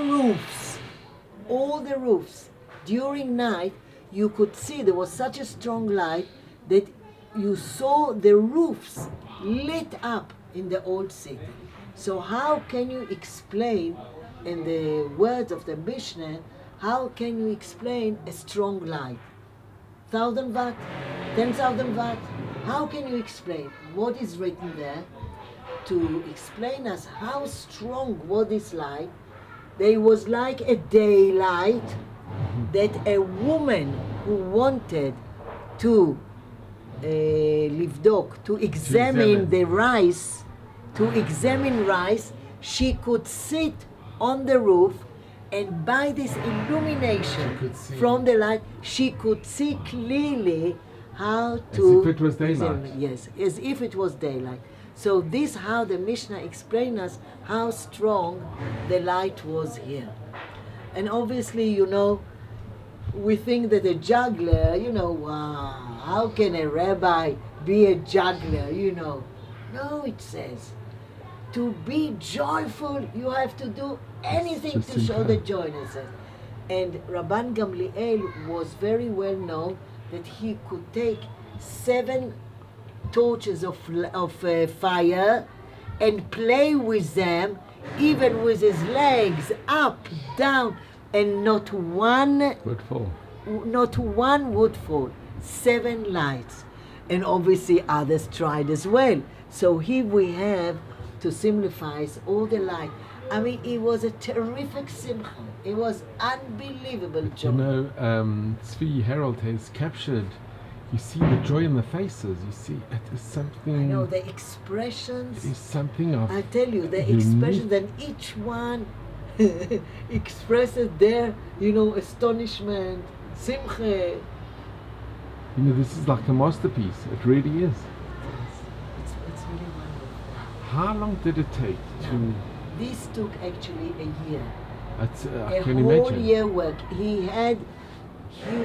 roofs. During night, you could see there was such a strong light that you saw the roofs lit up in the old city. So how can you explain, in the words of the Mishnah, how can you explain a strong light? 1,000 watt, 10,000 watt. How can you explain what is written there to explain us how strong was this light? There was like a daylight that a woman who wanted to לבדוק, to examine the rice, she could sit on the roof, and by this illumination from the light, she could see clearly how to... As if it was daylight. Yes, as if it was daylight. So this how the Mishnah explains us how strong the light was here. And obviously, you know, we think that a juggler, you know, wow, how can a rabbi be a juggler, you know? No, it says, to be joyful, you have to do anything to show the joyness. And Rabban Gamliel was very well known that he could take 7 torches of fire and play with them, even with his legs up, down, and not one would fall. 7 lights. And obviously others tried as well. So here we have to simplify all the light. I mean, it was a terrific simcha. It was unbelievable joy. You know, Tzvi Herald has captured, you see the joy in the faces, you see it is something... I know, the expressions... It is something of... I tell you, the expressions, and each one expresses their, you know, astonishment, simcha. You know, this is like a masterpiece. It really is. It's really wonderful. How long did it take to... This took actually a year. I A can whole imagine. year work. He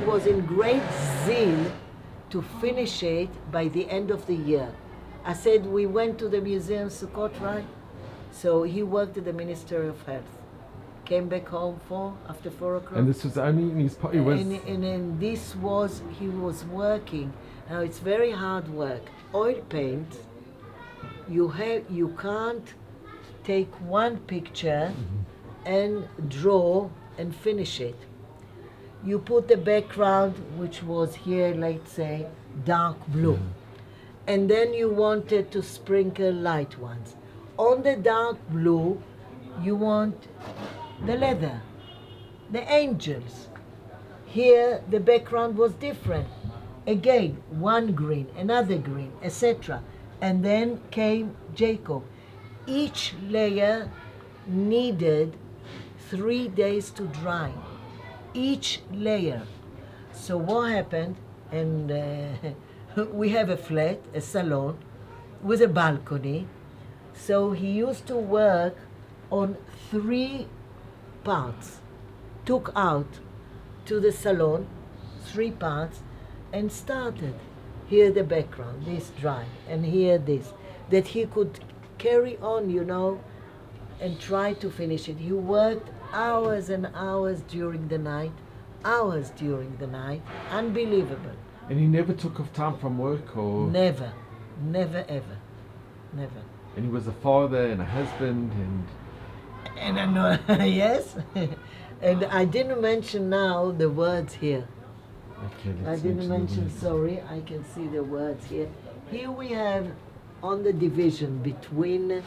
was in great zeal to finish it by the end of the year. I said we went to the museum Sukkot, right? So he worked at the Ministry of Health. Came back home after 4 o'clock. And this was only in his part. He was... And this was, he was working. Now it's very hard work. Oil paint, you can't take one picture and draw and finish it. You put the background, which was here, let's say, dark blue. And then you wanted to sprinkle light ones. On the dark blue, you want the leather, the angels. Here, the background was different. Again, one green, another green, etc. And then came Jacob. Each layer needed 3 days to dry. Each layer. So what happened? And we have a flat, a salon, with a balcony. So he used to work on 3 parts. Took out to the salon 3 parts and started. Here the background, this dry, and here this. That he could carry on, you know, and try to finish it. He worked hours and hours during the night, unbelievable. And he never took off time from work or... Never, never, ever, never. And he was a father and a husband and... And I know, yes, and I didn't mention now the words here. Okay, I let's didn't mention, the words. sorry, I can see the words here. Here we have on the division between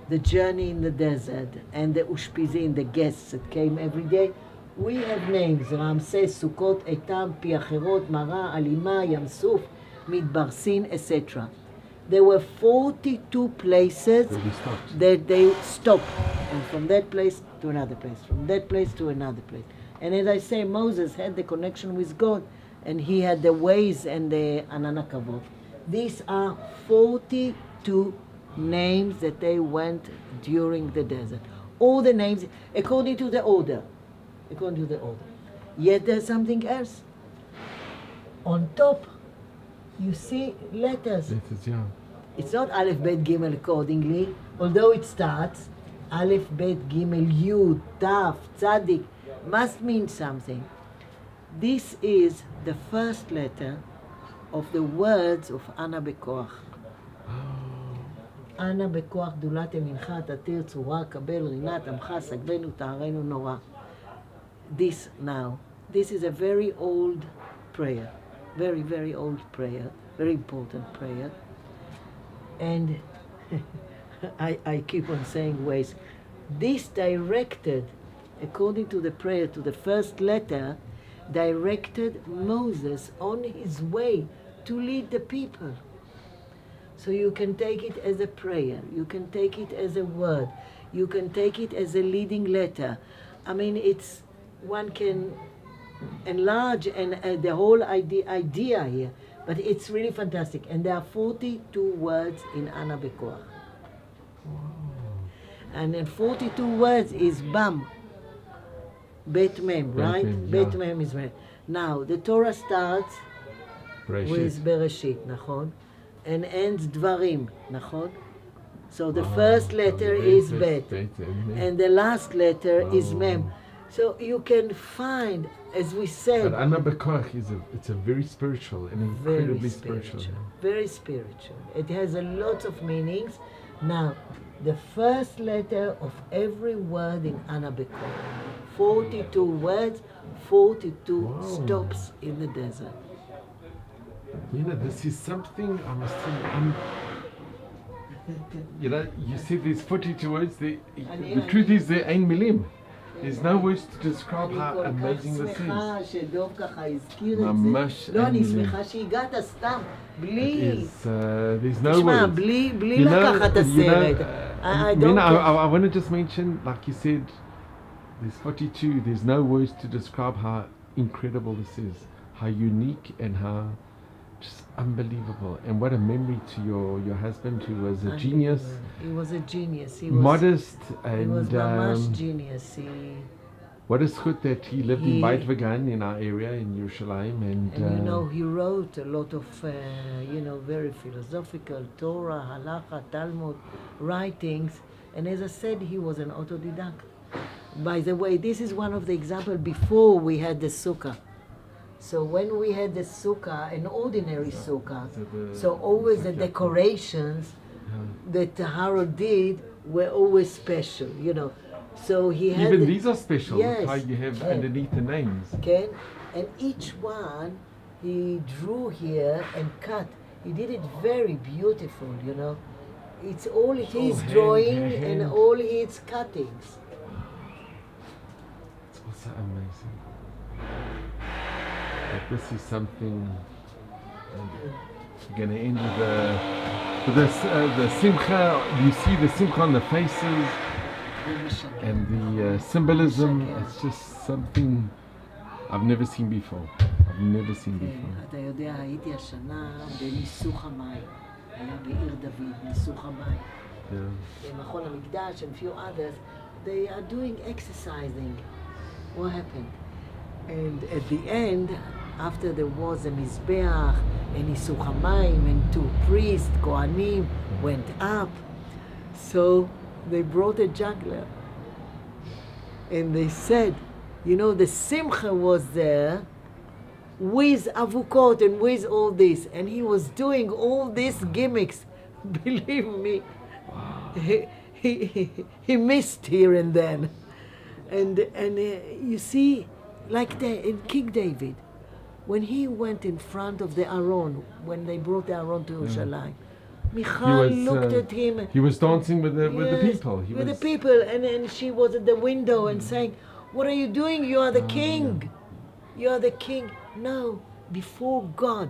the journey in the desert and the ushpizin, the guests that came every day, we have names, Ramses, Sukkot, Etam, Piacherot, Mara, Alima, Yam Suf, Midbar Sin, etc. There were 42 places Where we stopped. that they stopped, and from that place to another place, from that place to another place. And as I say, Moses had the connection with God, and he had the ways and the Ananakavot. These are 42 names that they went during the desert. All the names, according to the order. According to the order. Yet there's something else. On top, you see letters. Letters, yeah. It's not Aleph, Bet, Gimel accordingly, although it starts Aleph, Bet, Gimel, Yud, Taf, Tzadik, must mean something. This is the first letter of the words of Ana Bekoach. Ana Bekoach דולת ימינך תתיר צורה קבל רינת עמך סגבנו תארנו נורא. This now, this is a very old prayer, very, very old prayer, very important prayer. And I keep on saying ways. This directed, according to the prayer, to the first letter, directed Moses on his way to lead the people. So you can take it as a prayer, you can take it as a word, you can take it as a leading letter. I mean, it's, one can enlarge and the whole idea here, but it's really fantastic. And there are 42 words in Ana Bekoach. And then 42 words is Bam, Bet Mem, right? Mem, Bet yeah. Mem is Mem. Now, the Torah starts with Bereshit, נכון? And ends Dvarim, נכון? So the first letter is Bet, and the last letter is Mem. So you can find, as we said, but Ana Bekoach it's a very spiritual and incredibly spiritual. Very spiritual. It has a lot of meanings. Now, the first letter of every word in Ana Bekoach, 42 words, 42 stops in the desert. This is something I must tell you. You said there's 42 words. The truth is there ain't milim. There's no words to describe how amazing this is. אני כל כך שמחה שדוב ככה הזכיר את זה. ממש לא, אני אין מילים. שמחה שהגעת סתם, בלי... There's no תשמע, words. בלי לקחת את הסרט. I don't I want to just mention, like you said, there's 42. There's no words to describe how incredible this is, how unique and how just unbelievable. And what a memory to your husband, who was a genius. He was a genius. He was Modest and He was mamash genius. what a zchut that he lived in Beit Vegan in our area in Yerushalayim, and he wrote a lot of very philosophical Torah, Halacha, Talmud writings, and as I said, he was an autodidact. By the way, this is one of the examples before we had the Sukkah. So when we had the Sukkah, an ordinary Sukkah, so always the decorations that Harold did were always special, So he had even these are special. Yes, How you have yeah. underneath the names. Okay, and each one he drew here and cut. He did it very beautiful, It's all his hand, drawing hand. and all his cuttings. It's also amazing. But this is something. We're going to end with the simcha. You see the simcha on the faces. And the symbolism, it's just something I've never seen before. I've never seen before. אתה יודע, הייתי השנה בניסוך המים. היה בעיר דוד, ניסוך המים. במכון המקדש and few others, they are doing exercising. What happened? And at the end, after there was a mizbeach and ניסוך המים and two priests, kohanim, went up. So they brought a juggler and they said, the simcha was there with avukot and with all this, and he was doing all these gimmicks. Believe me, he missed here and then, and you see, like in King David, when he went in front of the Aron, when they brought the Aron to Yerushalayim, Michal looked at him. He was dancing with the people. The people, and she was at the window and saying, "What are you doing? You are the king. Yeah. You are the king." No, before God,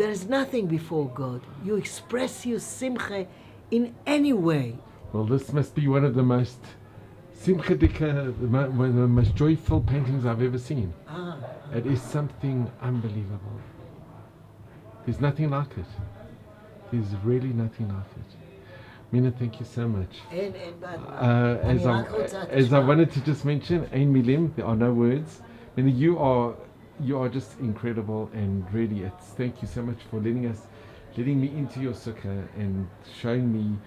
there's nothing before God. You express your simcha in any way. Well, this must be one of the most simchadika, one of the most joyful paintings I've ever seen. It is something unbelievable. There's nothing like it. There's really nothing like it. Mina, thank you so much. As I wanted to just mention, Ein Milim, there are no words. Mina, you are just incredible, and really, thank you so much for letting me into your sukkah and showing me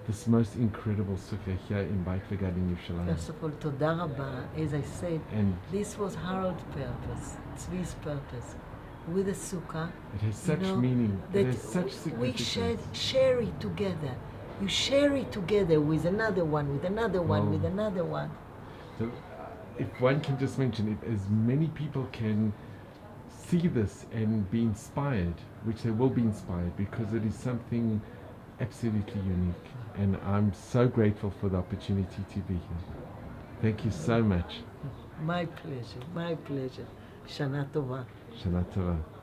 this most incredible sukkah here in Beit Vegan in Yerushalayim. First of all, toda rabba, as I said, and this was Harold's purpose, Tzvi's purpose. With a sukkah, it has such meaning. It has such significance. We share it together. You share it together with another one, with another one, with another one. So, if one can just mention, if as many people can see this and be inspired, which they will be inspired, because it is something absolutely unique. And I'm so grateful for the opportunity to be here. Thank you so much. My pleasure, my pleasure. Shana Tova. Shana Tova.